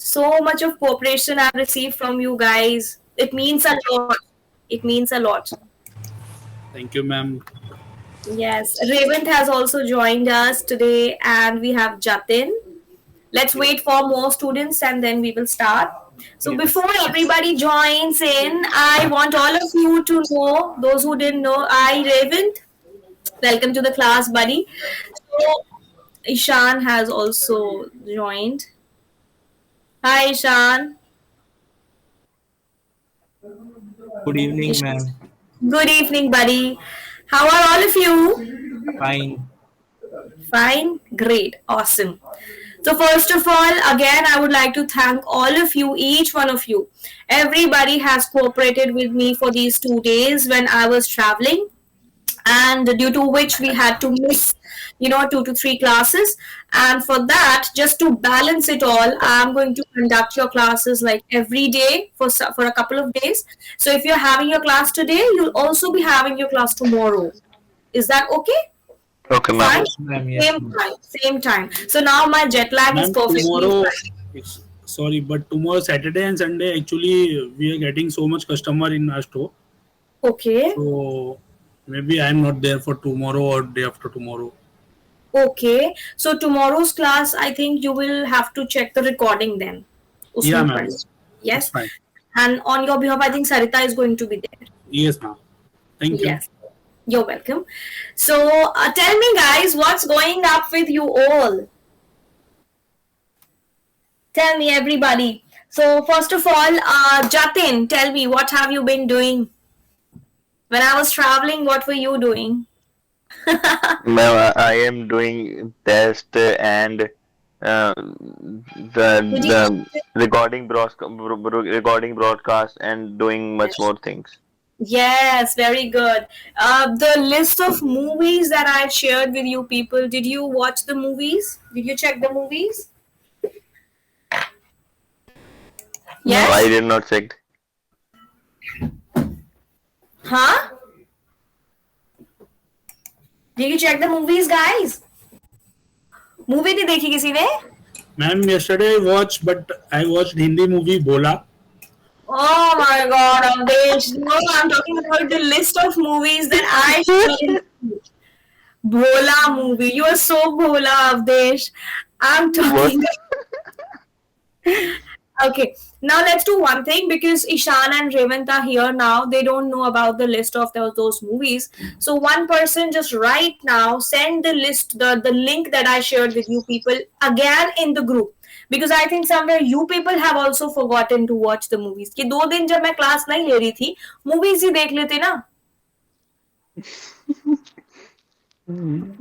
So much of cooperation I've received from you guys. It means a lot. It means a lot. Thank you, ma'am. Yes, Revant has also joined us today, and we have Jatin. Let's wait for more students and then we will start. So, Yes. before everybody joins in, I want all of you to know, those who didn't know, Revant. Welcome to the class, buddy. So, Ishan has also joined. Hi, Ishan. Good evening, Ishan. ma'am. Good evening, buddy. How are all of you? Fine. Fine, great, awesome. So, first of all, again, I would like to thank all of you, each one of you. Everybody has cooperated with me for these 2 days when I was traveling, and due to which we had to miss 2 to 3 classes. And for that, just to balance it all, I'm going to conduct your classes like every day for a couple of days. So if you're having your class today, you'll also be having your class tomorrow. Is that okay? Okay, ma'am. Fine. Yes, ma'am. Yes, Same ma'am. time, same time. So now my jet lag is Ma'am, perfectly tomorrow, fine. sorry, but tomorrow, Saturday and Sunday, actually, we are getting so much customer in our store. Okay. So maybe I'm not there for tomorrow or day after tomorrow. Okay. So tomorrow's class, I think you will have to check the recording then. Yeah, उसमें ma'am. पढ़ It's Yes. fine. And on your behalf, I think Sarita is going to be there. Yes, ma'am. Thank you. Yes. You're welcome. So tell me, guys, what's going up with you all? Tell me, everybody. So first of all, Jatin, tell me, what have you been doing? When I was traveling, what were you doing? Ma'am, I am doing test and Did the you? recording broadcast and doing much more things. Yes, very good. The list of movies that I shared with you people, did you watch the movies? Did you check the movies? No, I Yes? did not check. Huh? Did you check the movies, guys? Movie नहीं देखी किसी ने? Ma'am, yesterday I watched, but I watched Hindi movie Bola. Oh my God, Amdesh. No, I'm talking about the list of movies that I shared. Bhola movie. You are so Bhola, Avdesh. I'm What? talking. Okay, now let's do one thing because Ishan and Revant are here now. They don't know about the list of those movies. So one person just right now send the list, the link that I shared with you people again in the group. Because I think somewhere you people have also forgotten to watch the movies. कि 2 दिन जब मैं class नहीं ले रही थी, movies ही देख लेते ना.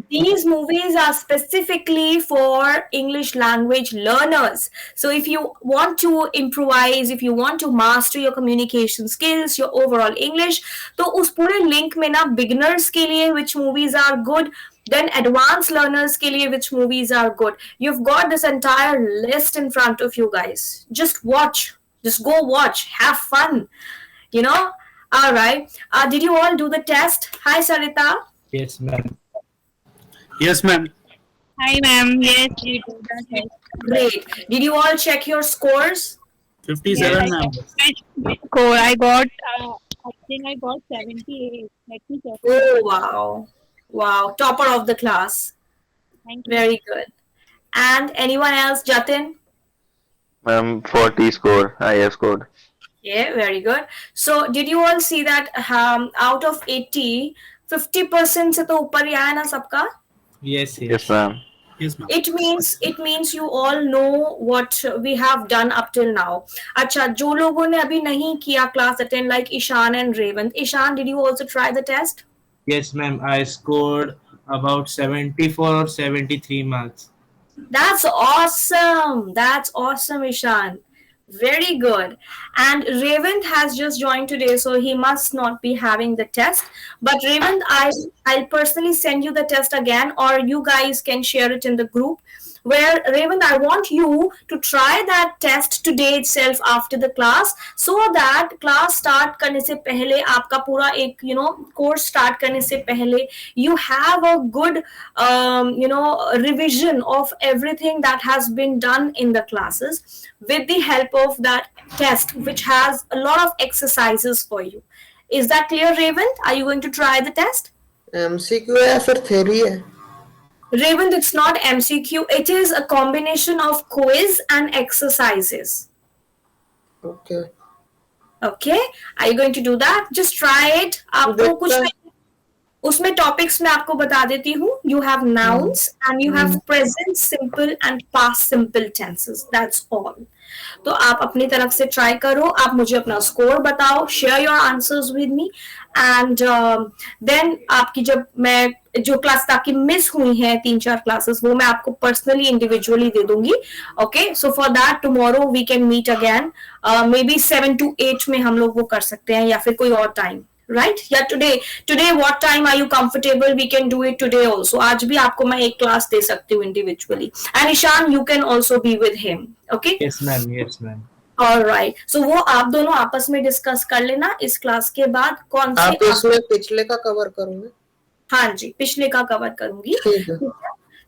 These movies are specifically for English language learners. So if you want to improvise, if you want to master your communication skills, your overall English, तो उस पूरे link में ना beginners के लिए which movies are good, then advanced learners के लिए which movies are good. You've got this entire list in front of you guys. Just watch. Just go watch. Have fun. You know? All right. Did you all do the test? Hi, Sarita. Yes, ma'am. Yes, ma'am. Hi, ma'am. Yes, we do that. Great. Did you all check your scores? 57, ma'am. Score. I got. I think I got 78. Let me check. Oh, wow. Wow. Topper of the class. Thank you. Very good. And anyone else, Jatin? 40 score. I have scored. Yeah, very good. So, did you all see that out of 80, 50% से तो ऊपर ही आया ना सबका? Yes, yes. Yes, ma'am. Yes, ma'am. It means you all know what we have done up till now. अच्छा, जो लोगों ने अभी नहीं किया class attend like Ishan and Revant. Ishan, did you also try the test? Yes, ma'am. I scored about 74 or 73 marks. That's awesome. That's awesome, Ishan. Very good. And Revant has just joined today, so he must not be having the test. But Revant, I'll personally send you the test again, or you guys can share it in the group. where Raymond, I want you to try that test today itself after the class, so that class start करने से पहले आपका पूरा एक course start करने से पहले you have a good revision of everything that has been done in the classes with the help of that test, which has a lot of exercises for you. Is that clear, Raymond? Are you going to try the test? MCQ है या फिर theory है? Raymond, it's not MCQ. It is a combination of quiz and exercises. Okay. Okay? Are you going to do that? Just try it. आपको कुछ नहीं, उसमें topics में आपको बता देती हूँ. You have nouns and you have present simple and past simple tenses. That's all. तो आप अपनी तरफ से ट्राई करो, आप मुझे अपना स्कोर बताओ, share your answers with me, and then आपकी जब मैं जो क्लास ताकि मिस हुई है 3-4 क्लासेस, वो मैं आपको पर्सनली इंडिविजुअली दे दूंगी. Okay, so for that tomorrow we can meet again, maybe 7 to 8 में हम लोग वो कर सकते हैं, या फिर कोई और time. Right? Yeah, today what time are you comfortable? We can do it today also. आज भी आपको मैं एक क्लास दे सकती हूँ individually. And Ishan, you can also be with him. Okay? Yes, ma'am. Yes, ma'am. All right. So वो आप दोनों आपस में डिस्कस कर लेना. इस क्लास के बाद कौन से आप इसमें पिछले का कवर करूंगे? हाँ जी, पिछले का कवर करूंगी. ठीक है.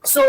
So,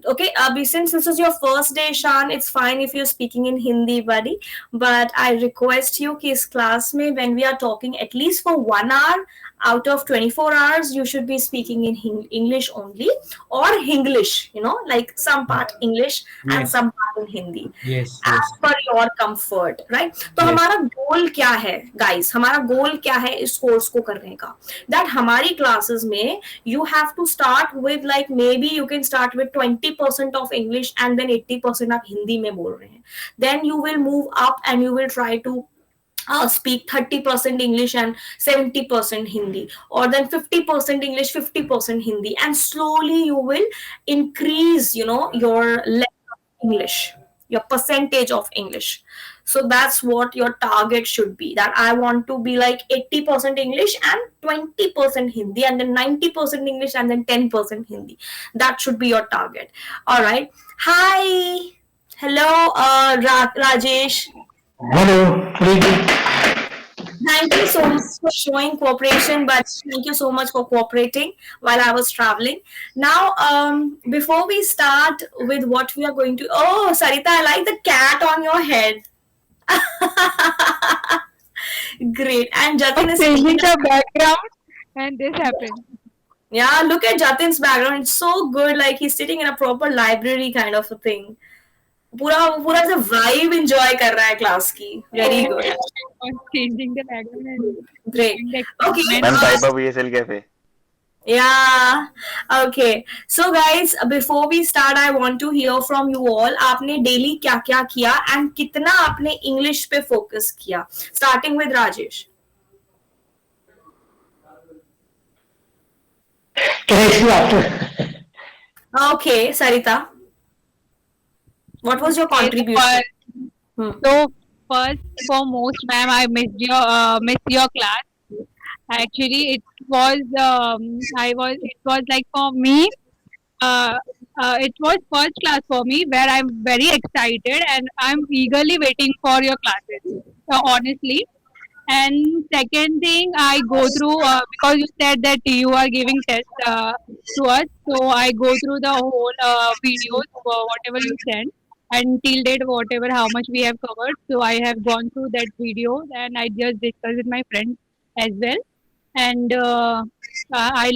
okay, since this is your first day, Shan, it's fine if you're speaking in Hindi, buddy. But I request you कि इस class में, when we are talking, at least for 1 hour out of 24 hours, you should be speaking in English only, or Hinglish, like some part English and some part in Hindi. Yes. As per your comfort, right? तो हमारा goal क्या है, guys? हमारा goal क्या है इस course को करने का? That हमारी classes में you have to start with, like, maybe you can start with 20% of English and then 80% आप हिंदी में बोल रहे हैं. Then you will move up and you will try to speak 30% English and 70% Hindi, or then 50% English, 50% Hindi, and slowly you will increase, your level of English, your percentage of English. So that's what your target should be, that I want to be like 80% English and 20% Hindi, and then 90% English and then 10% Hindi. That should be your target. All right. Hi. Hello, Rajesh. Hello, Thank you so much for showing cooperation, but thank you so much for cooperating while I was traveling. Now, before we start with what we are going to... Oh, Sarita, I like the cat on your head. Great. And Jatin is changing the background, and this happened. Yeah, look at Jatin's background. It's so good. Like, he's sitting in a proper library kind of a thing. पूरा सा vibe enjoy कर रहा है class की. Very good. Changing the background. And Great. Okay. Ma'am Cyber VSL Cafe. Yeah. Okay. So guys, before we start, I want to hear from you all. आपने daily क्या क्या किया and कितना आपने English पे focus किया? Starting with Rajesh. Can I see after? Okay, Sarita. What was your contribution? So first, foremost, ma'am, I missed your class. Actually, it was like for me, it was first class for me, where I'm very excited and I'm eagerly waiting for your classes. So honestly, and second thing, I go through because you said that you are giving tests to us, so I go through the whole videos, whatever you send. And till date, whatever, how much we have covered. So I have gone through that video and I just discussed with my friends as well. And I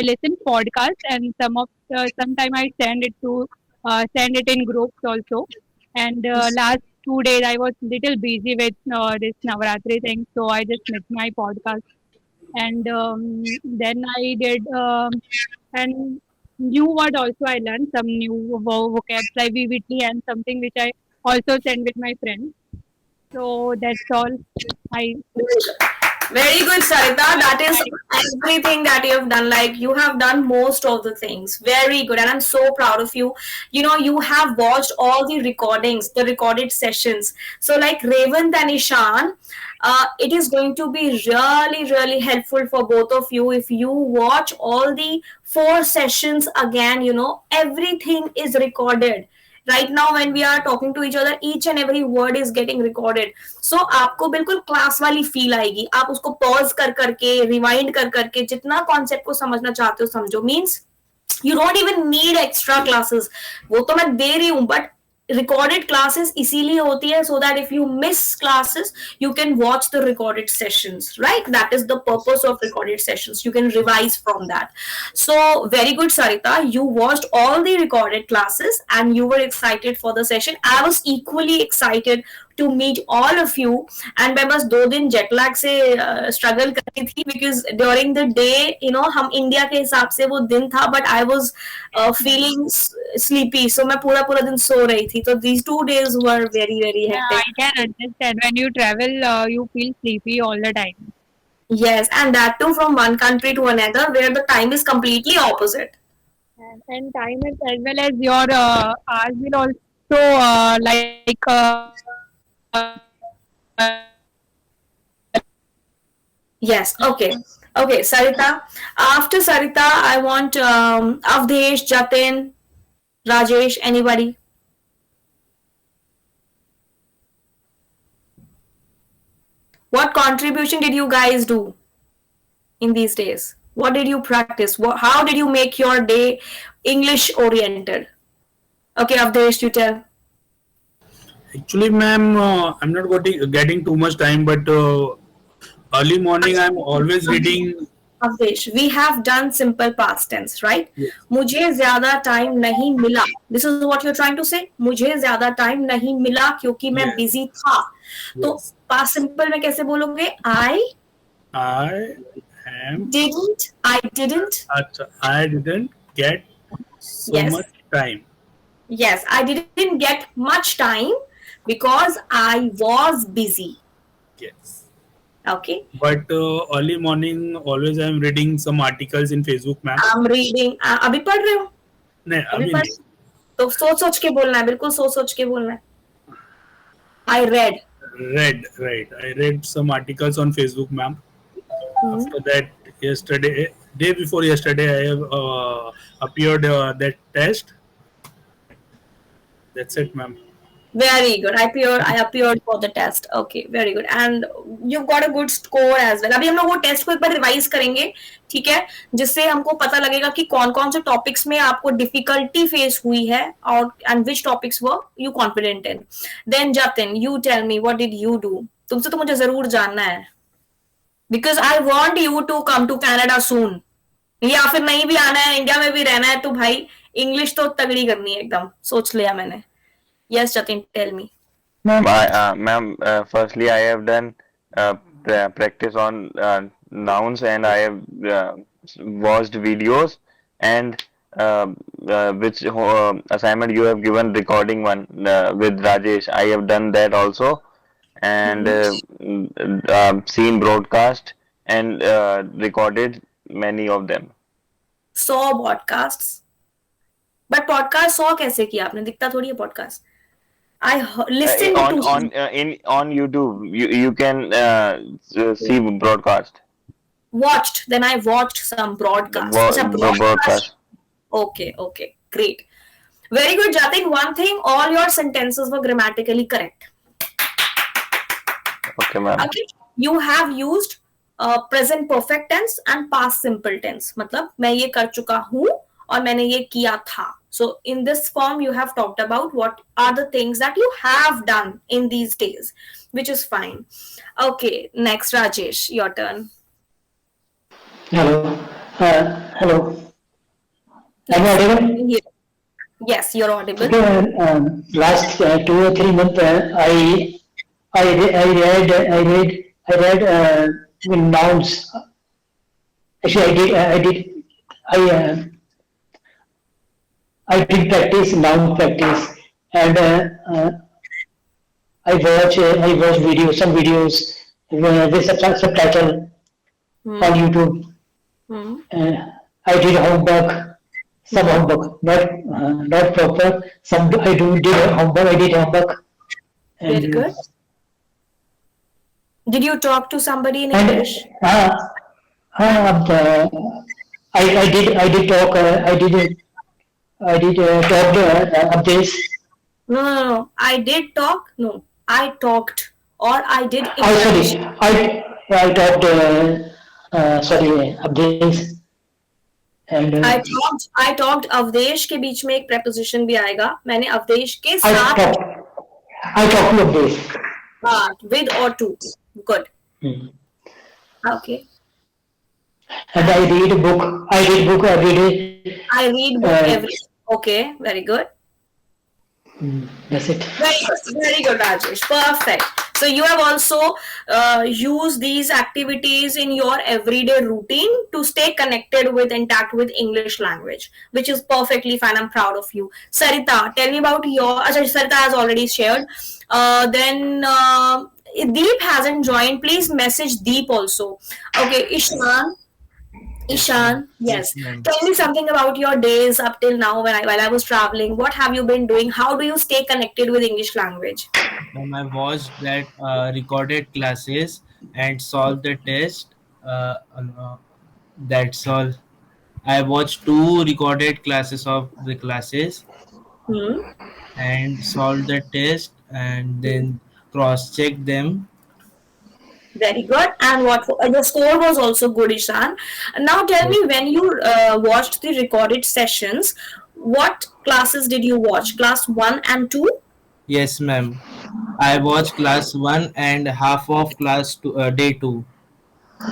listen podcasts, and sometime I send it in groups also. And last 2 days I was little busy with this Navaratri thing, so I just missed my podcast. And then I did and new word also I learned, some new vocabs like vividly, and something which I also send with my friends. So that's all. Very good, Sarita. That is everything that you have done. Like, you have done most of the things. Very good. And I'm so proud of you. You know, you have watched all the recordings, the recorded sessions. So, like Revant and Ishan, it is going to be really, really helpful for both of you if you watch all the 4 sessions again. You know, everything is recorded. Right now when we are talking to each other, each and every word is getting recorded. So आपको बिल्कुल class वाली feel आएगी. आप उसको pause कर करके, rewind कर करके जितना कॉन्सेप्ट को समझना चाहते हो समझो. Means you don't even need extra classes. वो तो मैं दे रही हूँ, but recorded classes इसीलिए होती है so that if you miss classes you can watch the recorded sessions, right? That is the purpose of recorded sessions. You can revise from that. So very good, Sarita. You watched all the recorded classes and you were excited for the session. I was equally excited to meet all of you. And मैं बस 2 दिन jet lag से struggle कर रही थी because during the day, you know, हम India के हिसाब से वो दिन था, but I was feeling sleepy. So मैं पूरा दिन सो रही थी. So these 2 days were very, very Yeah, hectic. I can understand. When you travel, you feel sleepy all the time. Yes, and that too from one country to another where the time is completely opposite. And time is as well as your hours will also like Yes, okay. Okay, Sarita. After Sarita, I want Avdesh, Jatin, Rajesh, anybody? What contribution did you guys do in these days? What did you practice? How did you make your day English oriented? Okay, Avdesh, you tell. Actually, ma'am, I'm not getting too much time, but early morning I'm always reading. Avdesh, we have done simple past tense, right? Yes. मुझे ज्यादा time नहीं मिला. This is what you're trying to say. मुझे ज्यादा time नहीं मिला क्योंकि मैं Yes. busy था. तो Yes. past simple में कैसे बोलोगे? I didn't. अच्छा, I didn't get so Yes. much time. Yes, I didn't get much time because I was busy. Yes. Okay. But early morning, always I'm reading some articles in Facebook, ma'am. I'm reading. अभी पढ़ रहे हो? नहीं, अभी अभी पढ़. नहीं. तो सोच के बोलना है. बिल्कुल सोच के बोलना है. I read. Right. I read some articles on Facebook, ma'am. After that, day before yesterday, I have appeared that test. That's it, ma'am. Very good. I appeared for the test. Okay, very good. And you've got a good score as well. अभी हम लोग वो test को एक बार revise करेंगे, ठीक है, जिससे हमको पता लगेगा कि कौन से टॉपिक्स में आपको डिफिकल्टी फेस हुई है और and which topics were you confident in. Then Jatin, you tell me what did you do. तुमसे तो मुझे जरूर जानना है because I want you to come to Canada soon. या फिर नहीं भी आना है, इंडिया में भी रहना है, तो भाई इंग्लिश तो तगड़ी करनी है एकदम. सोच लिया मैंने. Yes, Jatin, tell me. Ma'am, firstly, I have done practice on nouns, and I have watched videos, and which assignment you have given, recording one with Rajesh. I have done that also, and seen broadcast and recorded many of them. 100 podcasts. But podcast 100 कैसे किया आपने? दिखता थोड़ी है podcast. I listened to on YouTube. You can see broadcast. watched. Then I watched some broadcasts. अच्छा, Broadcast. Okay, great. Very good, Jatin. One thing, all your sentences were grammatically correct. Okay, ma'am. Okay, you have used present perfect tense and past simple tense. मतलब मैं ये कर चुका हूँ और मैंने ये किया था. So in this form, you have talked about what are the things that you have done in these days, which is fine. Okay, next, Rajesh, your turn. Hello. Hello. Am I audible? Yeah. Yes, you're audible. Okay, last 2 or 3 months, I read nouns. Actually, I did practice noun practice, and I watch videos, some videos, with subtitle Hmm. on YouTube. Hmm. I did homework, some homework, not proper. Some I do did homework. I did homework, Very and good. Did you talk to somebody in and English? uh, uh, I did talk. I did talk of this. No, no, no. I did talk. No, I talked or I did Oh, English. sorry. I talked. Sorry of this, and I talked Avdesh के बीच में एक preposition भी आएगा. मैंने अवदेश के I साथ talked. I talked of this. with or to. Good. Hmm. Okay. And I read book. I read book every day. I read book every. Okay. Very good. That's it. Very good, Rajesh. Perfect. So you have also used these activities in your everyday routine to stay connected with, intact with English language, which is perfectly fine. I'm proud of you. Sarita, tell me about your. Sarita has already shared. Then Deep hasn't joined. Please message Deep also. Okay, Ishan, yes. ma'am. Tell me something about your days up till now while I was traveling. What have you been doing? How do you stay connected with English language? I watched that recorded classes and solved the test. That's all. I watched 2 recorded classes of the classes Hmm. and solved the test and then cross-checked them. Very good. And what the score was also good, Ishan. Now tell me, when you watched the recorded sessions, what classes did you watch? Class 1 and 2? Yes, ma'am. I watched class 1 and half of class two, day 2.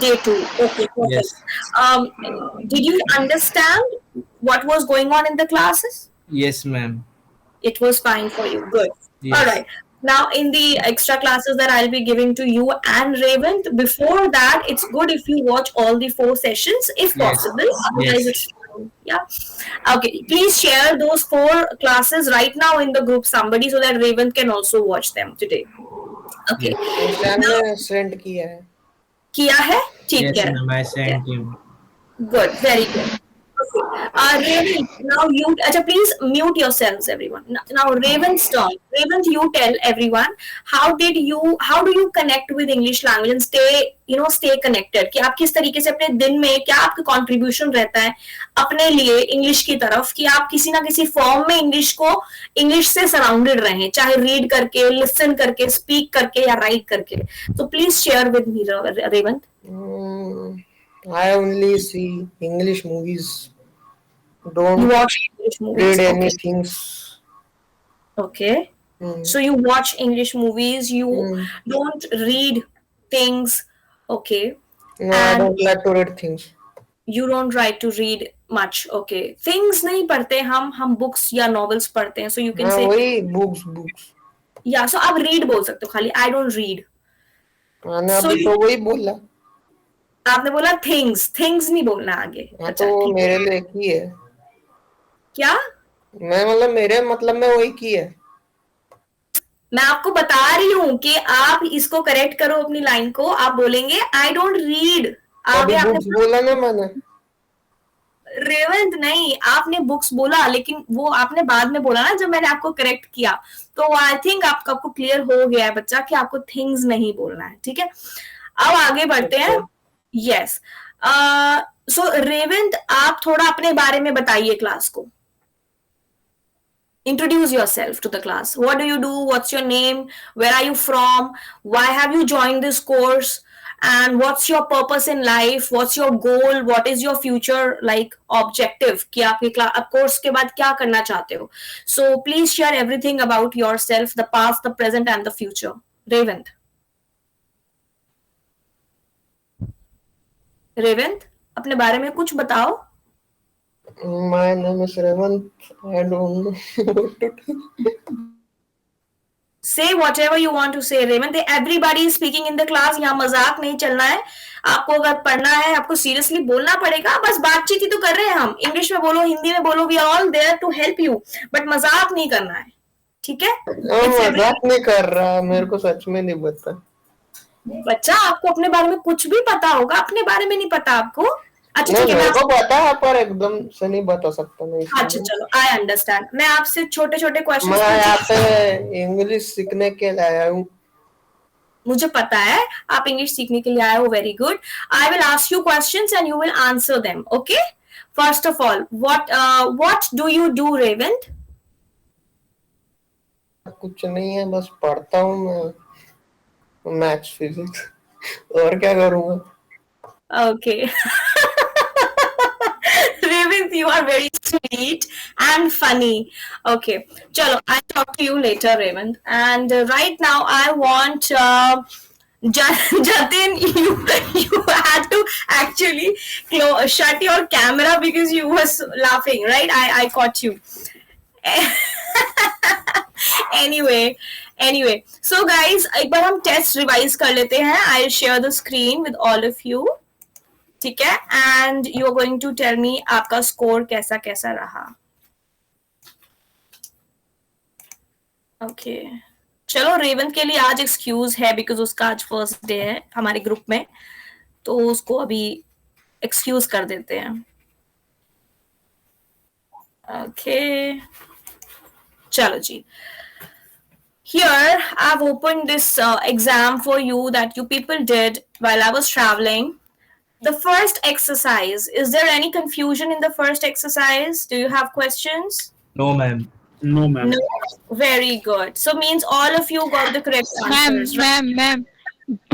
Day 2. Okay, perfect. Yes. Um, did you understand what was going on in the classes? Yes, ma'am. It was fine for you. Good. Yes. All right. Now, in the extra classes that I'll be giving to you and Raven, before that, it's good if you watch all the 4 sessions, if Yes. possible. Otherwise, Yes. it's fine. Yeah. Okay. Please share those 4 classes right now in the group, somebody, so that Raven can also watch them today. Okay. Ishan ने send किया है. किया है? ठीक Yes, है. ma'am. I sent him. Good, very good. Okay. Raven, now you. Acha, please mute yourselves, everyone. Now, Raven's turn. Raven, you tell everyone how do you connect with English language and stay connected. कि आप किस तरीके से अपने दिन में क्या आपका contribution रहता है अपने लिए English की तरफ कि आप किसी ना किसी form में English से surrounded रहें, चाहे read करके, listen करके, speak करके या write करके. So please share with me, Raven. I only see English movies. You Don't watch English movies. read Okay. anything. Okay. So you watch English movies, you don't read things. Okay. No, I don't like to read things. You don't try to read much. Okay. Things नहीं पढ़ते हम books या novels पढ़ते हैं. So you can हाँ say, वही books. yeah, so आप read बोल सकते हो खाली. I don't read. मैंने So अभी तो वही बोला. आपने बोला things नहीं बोलना आगे. हाँ अच्छा, तो ठीक है. मेरे लिए की है. क्या? मैं मतलब मेरे मतलब में वही की है. मैं आपको बता रही हूँ कि आप इसको करेक्ट करो अपनी लाइन को. आप बोलेंगे I don't read. अभी आगे बुक्स आपने बोला ना मैंने. रेवंत नहीं, आपने बुक्स बोला लेकिन वो आपने बाद में बोला ना जब मैंने आपको करेक्ट किया. तो आई थिंक आपको क्लियर हो गया है बच्चा कि आपको थिंग्स नहीं बोलना है. ठीक है, अब आगे बढ़ते हैं. यस. सो रेवंत, आप थोड़ा अपने बारे में बताइए क्लास को. Introduce yourself to the class. What do you do? What's your name? Where are you from? Why have you joined this course? And what's your purpose in life? What's your goal? What is your future like objective? कि आप course के बाद क्या करना चाहते हो? So please share everything about yourself, the past, the present, and the future. Revant. Revant, अपने बारे में कुछ बताओ. My name is Revant. I don't know what to do. Say whatever you want to say, Revant. Everybody is speaking in the class. यहाँ मजाक नहीं चलना है. आपको अगर पढ़ना है आपको सीरियसली बोलना पड़ेगा. बस बातचीत ही तो कर रहे हैं हम. इंग्लिश में बोलो, हिंदी में बोलो. We are all there to help you. But मजाक नहीं करना है. ठीक है? मजाक नहीं कर रहा. मेरे को सच में नहीं पता. बच्चा आपको अपने बारे में कुछ भी पता होगा, अपने बारे में नहीं पता आपको? अच्छा नहीं, ठीक है, मेरे मैं को पता है पर एकदम से नहीं बता सकता मैं अच्छा इसमें। चलो, आई अंडरस्टैंड। मैं आपसे छोटे छोटे क्वेश्चन मैं यहाँ पूछूं? पे इंग्लिश सीखने के लिए आया हूँ। मुझे पता है आप इंग्लिश सीखने के लिए आए हो, very good. I will ask you questions and you will answer them, okay? First of all, what do you do Revanth? कुछ नहीं है, बस पढ़ता हूँ मैं मैथ्स फिजिक्स, और क्या करूँगा? Okay. Revint, you are very sweet and funny. Okay, chalo, I'll talk to you later, Revint. And right now, I want Jatin, you had to actually shut your camera because you was laughing, right? I caught you. anyway, so guys, एक बार हम test revise कर लेते हैं. I'll share the screen with all of you. ठीक है, and you are going to tell me आपका score कैसा कैसा रहा. ओके चलो, रेवंत के लिए आज एक्सक्यूज है बिकॉज उसका आज फर्स्ट डे है हमारे ग्रुप में, तो उसको अभी एक्सक्यूज कर देते हैं. ओके चलो जी. Here I've opened this exam for you that you people did while I was traveling. The first exercise, is there any confusion in the first exercise? Do you have questions? No, ma'am. No, ma'am. No. Very good. So means all of you got the correct answers, right? Ma'am.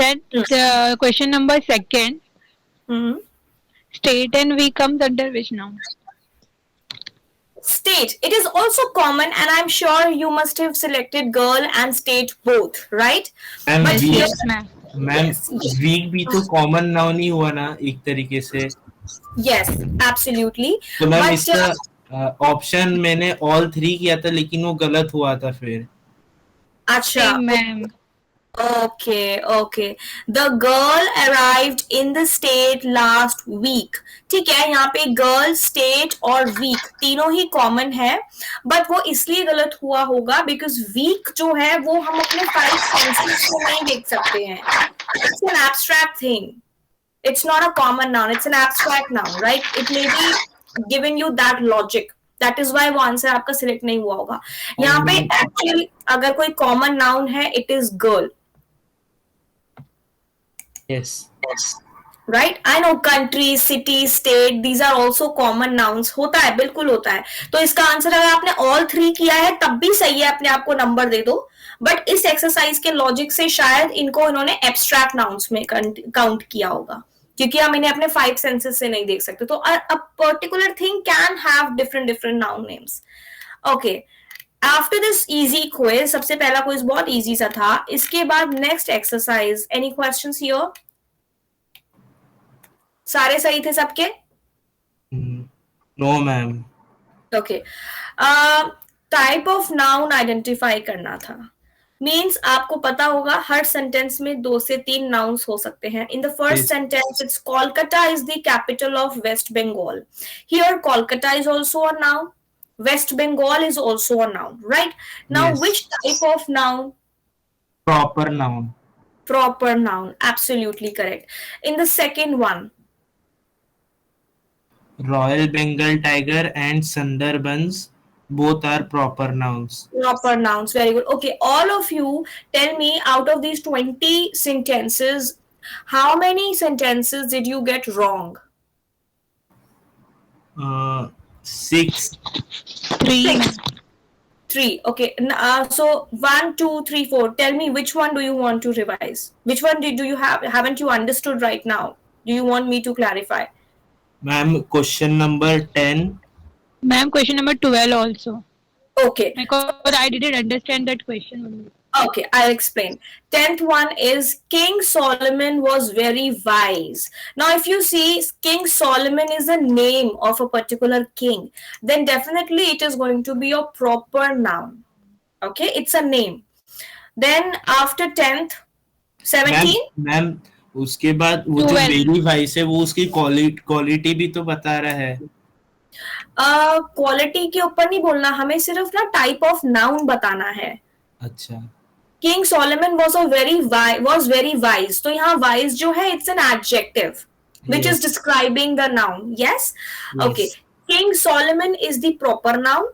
That question number second. Mhm. State and we comes under which noun? State. It is also common, and I'm sure you must have selected girl and state both, right? Ma'am, But weak, here, Ma'am. ma'am, yes, weak भी तो common noun ही हुआ ना एक तरीके से. yes, absolutely. तो ma'am But इसका option मैंने ऑल 3 किया था लेकिन वो गलत हुआ था फिर. अच्छा, Ma'am. Okay. The girl arrived in the state last week. ठीक है, यहाँ पे गर्ल, स्टेट और वीक तीनों ही कॉमन है, बट वो इसलिए गलत हुआ होगा बिकॉज वीक जो है वो हम अपने 5 सेंसेस में नहीं देख सकते हैं. It's an abstract thing. It's not a common noun. It's an abstract noun, right? It may be giving you that logic. That is why वो आंसर आपका सिलेक्ट नहीं हुआ होगा. यहाँ पे एक्चुअली अगर कोई कॉमन नाउन है, it is girl. Yes. Right? I know country, city, state, these are also common nouns. होता है, बिल्कुल होता है. तो इसका आंसर अगर आपने all 3 किया है तब भी सही है, अपने आप को नंबर दे दो. बट इस एक्सरसाइज के लॉजिक से शायद इन्होंने एब्स्ट्रैक्ट नाउन्स में काउंट किया होगा, क्योंकि हम इन्हें अपने 5 सेंसेस से नहीं देख सकते. तो a particular thing can have different noun names. Okay, after this easy quiz, सबसे पहला क्विज बहुत इजी सा था. इसके बाद next exercise. Any questions here? सारे सही थे सबके? No, ma'am. Okay. Type of noun identify करना था. मीन्स आपको पता होगा हर सेंटेंस में 2 से 3 नाउन्स हो सकते हैं. In the first Yes. Sentence it's Kolkata is the capital of west Bengal. Here Kolkata is also a noun. West Bengal is also a noun, right? Now, Yes. which type of noun? Proper noun. Proper noun, absolutely correct. In the second one, Royal Bengal Tiger and Sundarbans both are proper nouns. proper nouns, very good. Okay, all of you tell me, out of these 20 sentences, how many sentences did you get wrong? 6. 3. 3. Okay, so 1, 2, 3, 4. Tell me, which one do you want to revise? Which one do you haven't you understood right now? Do you want me to clarify? Ma'am, question number 10. Ma'am, question number 12 also. Okay. Because I didn't understand that question. Okay, I'll explain. 10th one is King Solomon was very wise. Now, if you see King Solomon is the name of a particular king, then definitely it is going to be a proper noun. Okay, it's a name. Then after 10th, 17? Ma'am उसके बाद वो जो 12. Very vice है वो उसकी quality भी तो बता रहा है. क्वालिटी के ऊपर नहीं बोलना हमें, सिर्फ ना टाइप ऑफ नाउन बताना है अच्छा. King Solomon was very wise. तो यहाँ wise जो है it's an adjective which is Yes. describing the noun. Yes? Okay. Yes. King Solomon is the proper noun.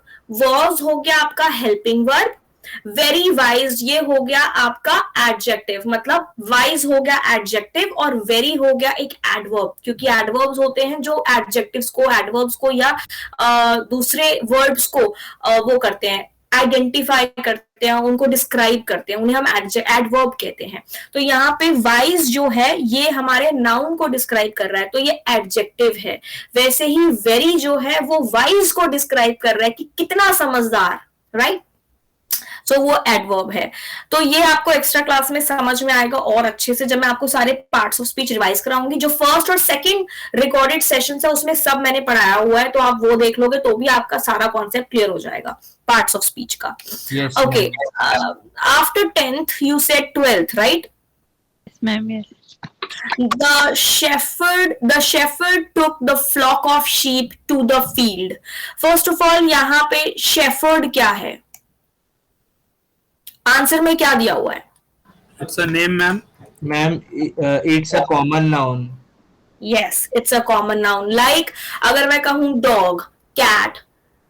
Was हो गया आपका helping verb. वेरी वाइज ये हो गया आपका एडजेक्टिव, मतलब वाइज हो गया एडजेक्टिव और वेरी हो गया एक एडवर्ब, क्योंकि एडवर्ब्स होते हैं जो एडजेक्टिव्स को, एडवर्ब्स को या दूसरे वर्ड्स को वो करते हैं, आइडेंटिफाई करते हैं, उनको डिस्क्राइब करते हैं, उन्हें हम एडवर्ब कहते हैं। तो यहाँ पे वाइज जो है ये हमारे नाउन को डिस्क्राइब कर रहा है, तो ये एडजेक्टिव है। वैसे ही वेरी जो है वो वाइज को डिस्क्राइब कर रहा है कि कितना समझदार, राइट? सो वो एडवर्ब है। तो ये आपको एक्स्ट्रा क्लास में समझ में आएगा और अच्छे से, जब मैं आपको सारे पार्ट्स ऑफ स्पीच रिवाइज कराऊंगी। जो फर्स्ट और सेकंड रिकॉर्डेड सेशन है उसमें सब मैंने पढ़ाया हुआ है, तो आप वो देख लोगे तो भी आपका सारा कॉन्सेप्ट क्लियर हो जाएगा पार्ट्स ऑफ स्पीच का। Yes, okay, after 10th you said 12th, right? Ma'am yes. The shepherd took the flock of sheep to the field. First of all, यहाँ पे shepherd क्या है? आंसर में क्या दिया हुआ है? It's a name, ma'am. Ma'am, it's a common noun. Yes, it's a common noun. Like अगर मैं कहूँ dog, cat,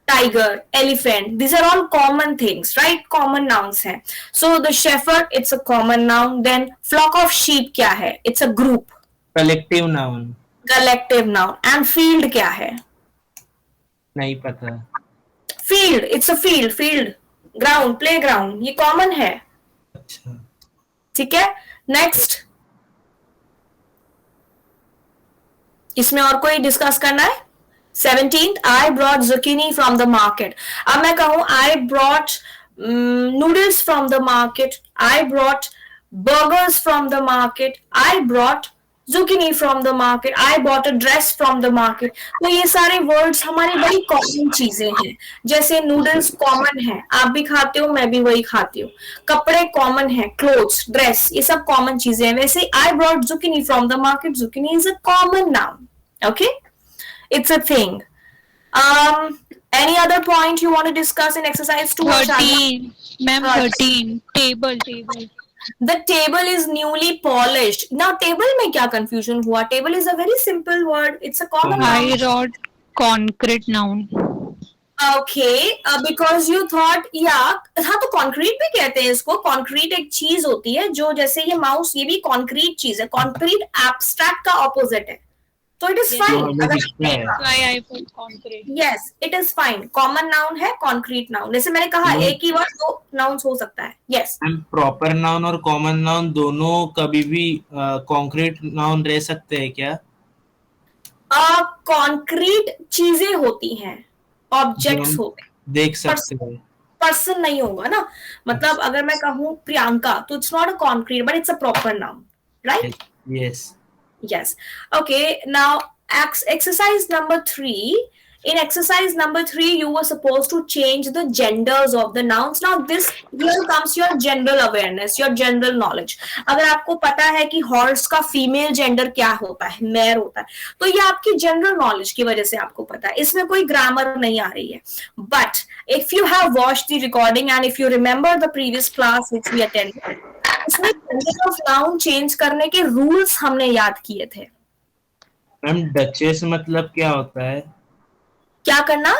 tiger, elephant, these are all common things, right? Common nouns हैं. So the shepherd, it's a common noun. Then flock of sheep क्या है? It's a group. Collective noun. Collective noun. And field क्या है? नहीं पता. Field, it's a field. Field, ground, playground. ये common है. अच्छा. ठीक है? Next. इसमें और कोई डिस्कस करना है? 17th, I brought zucchini from the market. अब मैं कहूँ I brought noodles from the market. I brought burgers from the market. I brought zucchini from the market. I bought a dress from the market. तो ये सारे words हमारे बड़ी common चीजें हैं। जैसे नूडल्स कॉमन है, आप भी खाते हो, मैं भी वही खाती हूँ। कपड़े कॉमन है, क्लोथ्स, ड्रेस, ये सब कॉमन चीजें हैं। वैसे I brought zucchini from the market. Zucchini is a common noun. Okay? It's a thing. Any other point you want to discuss in exercise 2? 13 ma'am, हाँ। 13 table. The table is newly polished. Now table में क्या confusion हुआ? Table is a very simple word. It's a common noun. I wrote concrete noun. Okay, because you thought, yeah, हाँ तो concrete भी कहते हैं इसको। Concrete एक चीज होती है जो, जैसे ये माउस, ये भी concrete चीज है। Concrete abstract का opposite है, तो it is Yes. fine. हमें अगर दिखता है. Why I put concrete? Yes, it is fine. Common noun है, concrete noun. जैसे मैंने कहा Hmm. एक ही वर्ड दो nouns हो सकता है. Yes. मैम, प्रॉपर नाउन और कॉमन नाउन दोनों कभी भी कॉन्क्रीट नाउन रह सकते हैं क्या? Concrete चीजें होती हैं, objects हम होते हैं, देख सकते हैं. person नहीं होगा ना। मतलब अगर मैं कहूँ प्रियंका, तो it's not a concrete, but it's a proper noun, right? Yes. Yes. Okay. Now, exercise number 3. In exercise number 3, you were supposed to change the genders of the nouns. Now, here comes your general awareness, your general knowledge. अगर आपको पता है कि horse का female gender क्या होता है, mare होता है, तो ये आपकी general knowledge की वजह से आपको पता है। इसमें कोई grammar नहीं आ रही है. But if you have watched the recording and if you remember the previous class which we attended, इसमें gender of noun change करने के rules हमने याद किए थे। मैम, डचेस मतलब क्या होता है? क्या करना?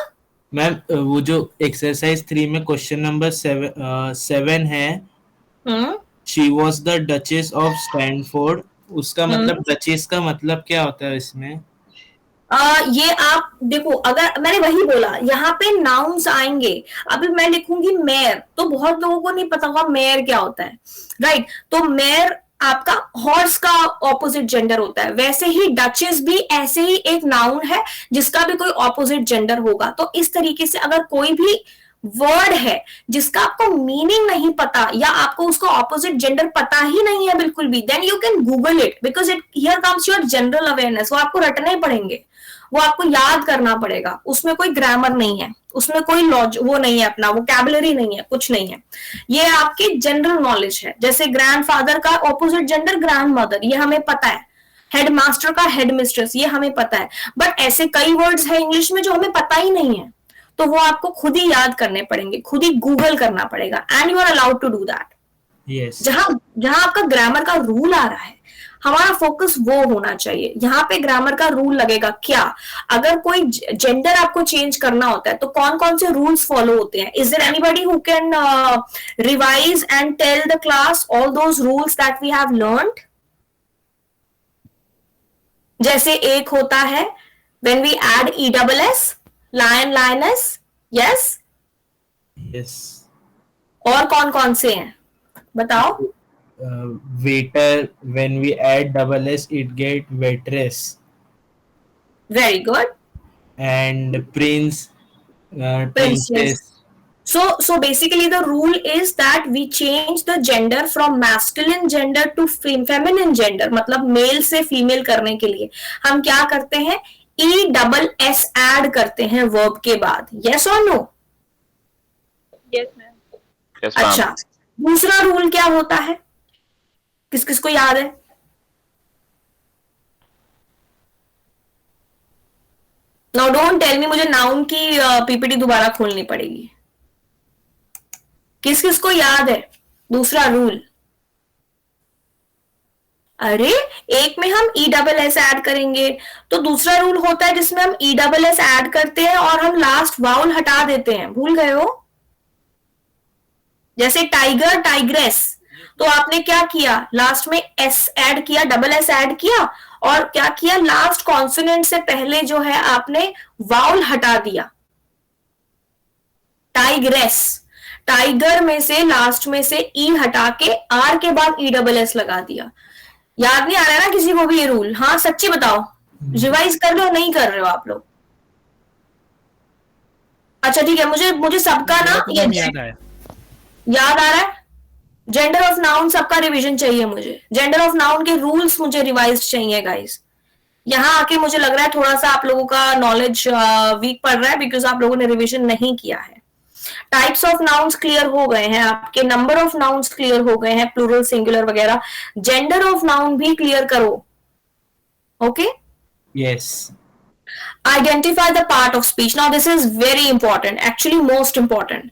मैम, वो जो एक्सरसाइज 3 में क्वेश्चन नंबर 7 है, she was the duchess of Stanford, उसका मतलब डचेस का मतलब क्या होता है इसमें? ये आप देखो, अगर मैंने वही बोला, यहाँ पे नाउन्स आएंगे। अभी मैं लिखूंगी मेयर, तो बहुत लोगों को नहीं पता होगा मेयर क्या होता है, राइट? तो मेयर आपका हॉर्स का ऑपोजिट जेंडर होता है। वैसे ही डचेस भी ऐसे ही एक नाउन है जिसका भी कोई ऑपोजिट जेंडर होगा। तो इस तरीके से अगर कोई भी वर्ड है जिसका आपको मीनिंग नहीं पता या आपको उसका ऑपोजिट जेंडर पता ही नहीं है बिल्कुल भी, then you can Google it, because it here comes your general awareness. वो आपको रटने ही पड़ेंगे, वो आपको याद करना पड़ेगा। उसमें कोई ग्रामर नहीं है, उसमें कोई वो नहीं है, अपना वोकैबुलरी नहीं है, कुछ नहीं है। ये आपकी जनरल नॉलेज है। जैसे ग्रैंडफादर का ऑपोजिट जेंडर ग्रैंडमदर, ये हमें पता है। हेडमास्टर का हेडमिस्ट्रेस, ये हमें पता है। बट ऐसे कई वर्ड्स है इंग्लिश में जो हमें पता ही नहीं है, तो वो आपको खुद ही याद करने पड़ेंगे, खुद ही गूगल करना पड़ेगा, and you are allowed to do that. Yes जहां जहां आपका ग्रामर का रूल आ रहा है, हमारा फोकस वो होना चाहिए। यहाँ पे ग्रामर का रूल लगेगा क्या? अगर कोई जेंडर आपको चेंज करना होता है तो कौन कौन से रूल्स फॉलो होते हैं? Is there anybody who can revise and tell the class all those rules that we have learned? जैसे एक होता है when we add ESS, lion lioness, yes, yes और कौन कौन से हैं बताओ? waiter, when we add double S it get waitress, very good. and prince, princess. So basically the rule is that we change the gender from masculine gender to feminine gender, मतलब mail से female करने के लिए हम क्या करते हैं? ESS add करते हैं वर्ब के बाद, yes or no? Yes, ma'am. Yes, ma'am. अच्छा, दूसरा रूल क्या होता है? किस किस को याद है? नाउ डोंट टेल मी मुझे नाउन की पीपीटी दोबारा खोलनी पड़ेगी। किस किस को याद है दूसरा रूल? अरे एक में हम ESS ऐड करेंगे, तो दूसरा रूल होता है जिसमें हम ESS ऐड करते हैं और हम लास्ट वाउल हटा देते हैं। भूल गए हो? जैसे टाइगर, टाइग्रेस, तो आपने क्या किया? लास्ट में S ऐड किया, ESS ऐड किया और क्या किया? लास्ट कॉन्सोनेंट से पहले जो है आपने वाउल हटा दिया। टाइग्रेस, टाइगर में से लास्ट में से E हटा के R के बाद ESS लगा दिया। याद नहीं आ रहा है ना किसी को भी ये रूल? हाँ सच्ची बताओ, रिवाइज कर रहे हो नहीं कर रहे हो आप लोग? अच्छा ठीक है, मुझे सबका ना ये याद आ रहा है। जेंडर ऑफ नाउन सबका रिवीजन चाहिए मुझे। जेंडर ऑफ नाउन के रूल्स मुझे रिवाइज चाहिए गाइस। यहाँ आके मुझे लग रहा है थोड़ा सा आप लोगों का नॉलेज वीक पड़ रहा है बिकॉज आप लोगों ने रिवीजन नहीं किया है। टाइप्स ऑफ नाउन्स क्लियर हो गए हैं आपके, नंबर ऑफ नाउन्स क्लियर हो गए हैं, प्लूरल सिंगुलर वगैरह। जेंडर ऑफ नाउन भी क्लियर करो, okay? Yes. Identify the part of speech. Now this is very important, actually most important,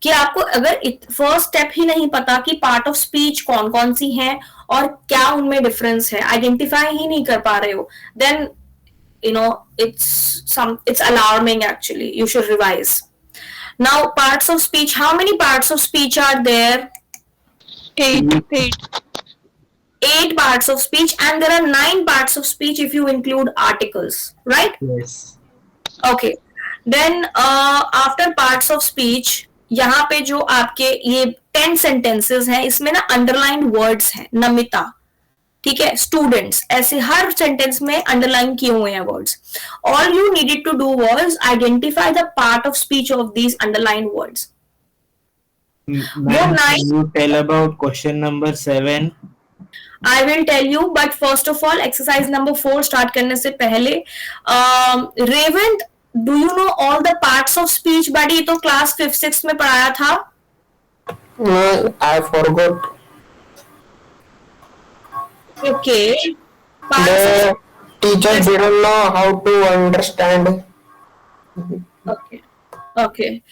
कि आपको अगर फर्स्ट स्टेप ही नहीं पता कि पार्ट ऑफ स्पीच कौन कौन सी है और क्या उनमें डिफरेंस है, आइडेंटिफाई ही नहीं कर पा रहे हो, then you know it's alarming actually. You should revise. Now parts of speech, how many parts of speech are there? 8 parts of speech, and there are 9 parts of speech if you include articles, right? Yes. Okay, then after parts of speech, यहाँ पे जो आपके ये 10 sentences हैं, इसमें ना underlined words हैं। नमिता, ठीक है, स्टूडेंट्स, ऐसे हर सेंटेंस में अंडरलाइन किए हुए हैं words. All you needed to do was identify the part of speech of these underline words. You tell about question number 7. I will tell you, but first of all, exercise number 4 start करने से पहले, Revanth, do you know all the parts of speech? buddy, तो class 5th 6th में पढ़ाया था। I forgot. Okay. The teacher didn't know how to understand. Okay. Okay.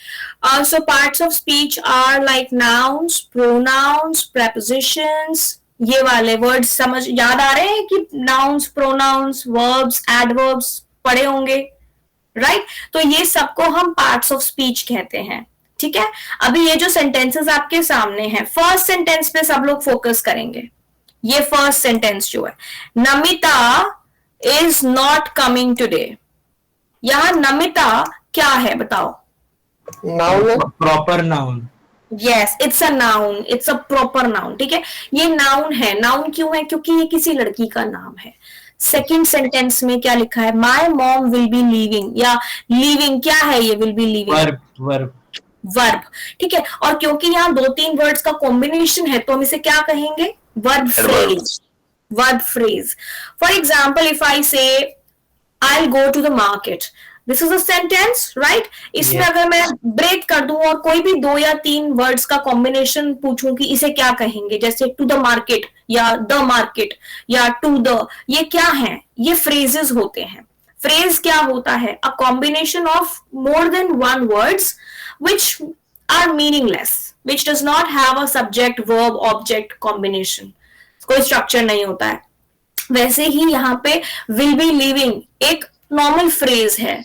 So parts of speech are like nouns, pronouns, prepositions. ये वाले words समझ याद आ रहे हैं कि nouns, pronouns, verbs, adverbs पढ़े होंगे, right? तो ये सबको हम parts of speech कहते हैं, ठीक है? अभी ये जो sentences आपके सामने हैं, first sentence पे सब लोग focus करेंगे। ये फर्स्ट सेंटेंस जो है, Namita is not coming today. यहां नमिता क्या है बताओ? Noun. Proper noun. Yes, it's a noun, it's a proper noun, ठीक है? ये नाउन है। नाउन क्यों है? क्योंकि ये किसी लड़की का नाम है। सेकेंड सेंटेंस में क्या लिखा है? माई मॉम विल बी लीविंग, या लीविंग क्या है? ये विल बी लीविंग वर्ब, ठीक है? और क्योंकि यहाँ 2-3 वर्ड्स का कॉम्बिनेशन है तो हम इसे क्या कहेंगे? Verb phrase. Verb phrase. For example, if I say I'll go to the market, this is a sentence, right? इसमें Yes. अगर मैं ब्रेक कर दूं और कोई भी 2 या 3 वर्ड्स का कॉम्बिनेशन पूछूं कि इसे क्या कहेंगे, जैसे to the market या the market या to the, ये क्या है? ये phrases होते हैं। phrase क्या होता है? A combination of more than one words which are meaningless, which does not have a subject verb object combination. कोई स्ट्रक्चर नहीं होता है. वैसे ही यहाँ पे will be leaving एक नॉर्मल फ्रेज है,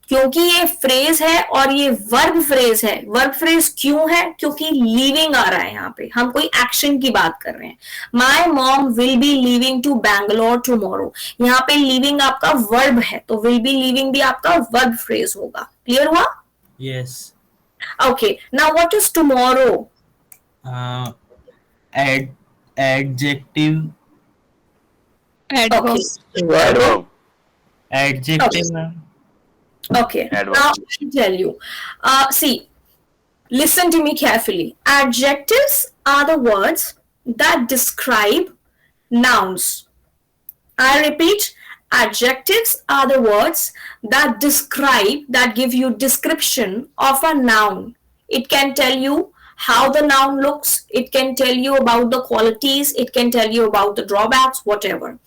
क्योंकि ये फ्रेज है और ये वर्ब फ्रेज है. वर्ब फ्रेज क्यों है? क्योंकि लीविंग आ रहा है. यहाँ पे हम कोई एक्शन की बात कर रहे हैं. My mom will be leaving to Bangalore tomorrow. यहाँ पे लीविंग आपका वर्ब है, तो विल बी लीविंग भी आपका वर्ब फ्रेज होगा. क्लियर हुआ? Yes. Okay, now what is tomorrow? Adjective. Adverb. Okay. Adverb. Adjective. Okay, Adverb. now I'll tell you. See, listen to me carefully. Adjectives are the words that describe nouns. I repeat, adjectives are the words that describe, that give you description of a noun. It can tell you how the noun looks, it can tell you about the qualities, it can tell you about the drawbacks, whatever.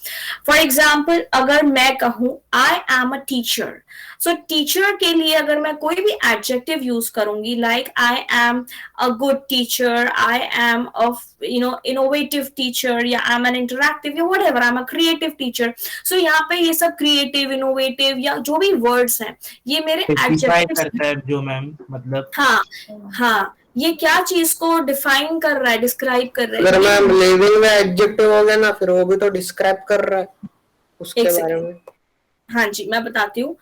For example, अगर मैं कहूँ I am a teacher, so teacher के लिए अगर मैं कोई भी adjective use करूँगी, like I am a good teacher, I am a innovative teacher, या I'm an interactive, या whatever, I'm a creative teacher. So यहाँ पे ये सब creative, innovative या जो भी words हैं, ये मेरे adjectives करता है जो मैम, मतलब हाँ, ये क्या चीज को डिफाइन कर रहा है, डिस्क्राइब कर रहा है. अगर मैम लिविंग में एडजेक्टिव हो गया ना, फिर वो भी तो डिस्क्राइब कर रहा है उसके बारे में. हाँ जी, मैं बताती हूँ.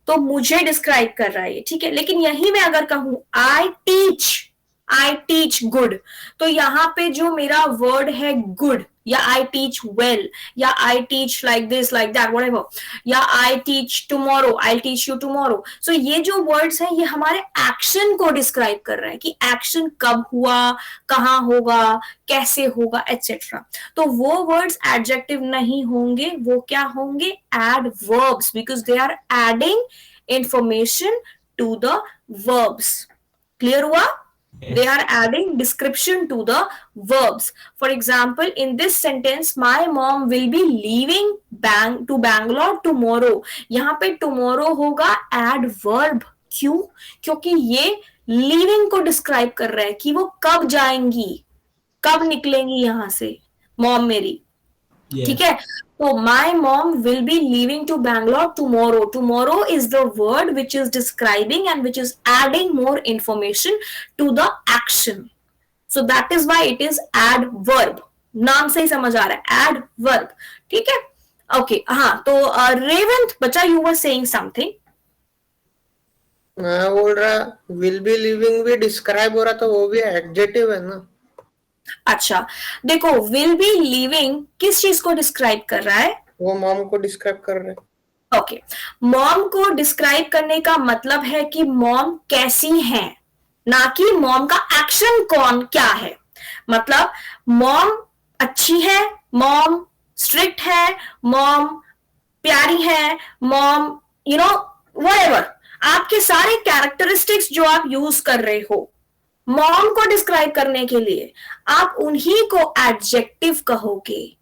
तो मुझे डिस्क्राइब कर रहा है ये, ठीक है. लेकिन यही मैं अगर कहूँ आई टीच गुड, तो यहाँ पे जो मेरा वर्ड है गुड, या आई टीच वेल, या I teach like this like that whatever, या I teach tomorrow, I teach you tomorrow. So ये जो वर्ड्स हैं ये हमारे एक्शन को डिस्क्राइब कर रहा है कि एक्शन कब हुआ, कहाँ होगा, कैसे होगा, एटसेट्रा. तो वो वर्ड्स एडजेक्टिव नहीं होंगे, वो क्या होंगे? Adverbs, because they are adding information to the verbs. Clear हुआ? They are adding description to the verbs. For example, in this sentence, my mom will be leaving to Bangalore tomorrow. यहाँ पे tomorrow होगा adverb. क्यों? क्योंकि ये leaving को describe कर रहा है कि वो कब जाएंगी, कब निकलेंगी यहाँ से मॉम मेरी. ठीक है. So my mom will be leaving to Bangalore tomorrow. Tomorrow is the word which is describing and which is adding more information to the action. So that is why it is adverb. नाम से ही समझ आ रहा है, adverb. ठीक है. Okay. हाँ, तो रेवंत बच्चा, you were saying something. मैं बोल रहा will be living भी डिस्क्राइब हो रहा, तो वो भी एडजेक्टिव है ना. अच्छा, देखो, will be leaving किस चीज को डिस्क्राइब कर रहा है? वो मॉम को डिस्क्राइब कर रहे हैं. ओके, मॉम को डिस्क्राइब करने का मतलब है कि मॉम कैसी है, ना कि मॉम का एक्शन क्या है. मतलब मॉम अच्छी है, मॉम स्ट्रिक्ट है, मॉम प्यारी है, मॉम व्हाटएवर, आपके सारे कैरेक्टरिस्टिक्स जो आप यूज कर रहे हो मॉम को डिस्क्राइब करने के लिए, आप उन्हीं को एडजेक्टिव कहोगे.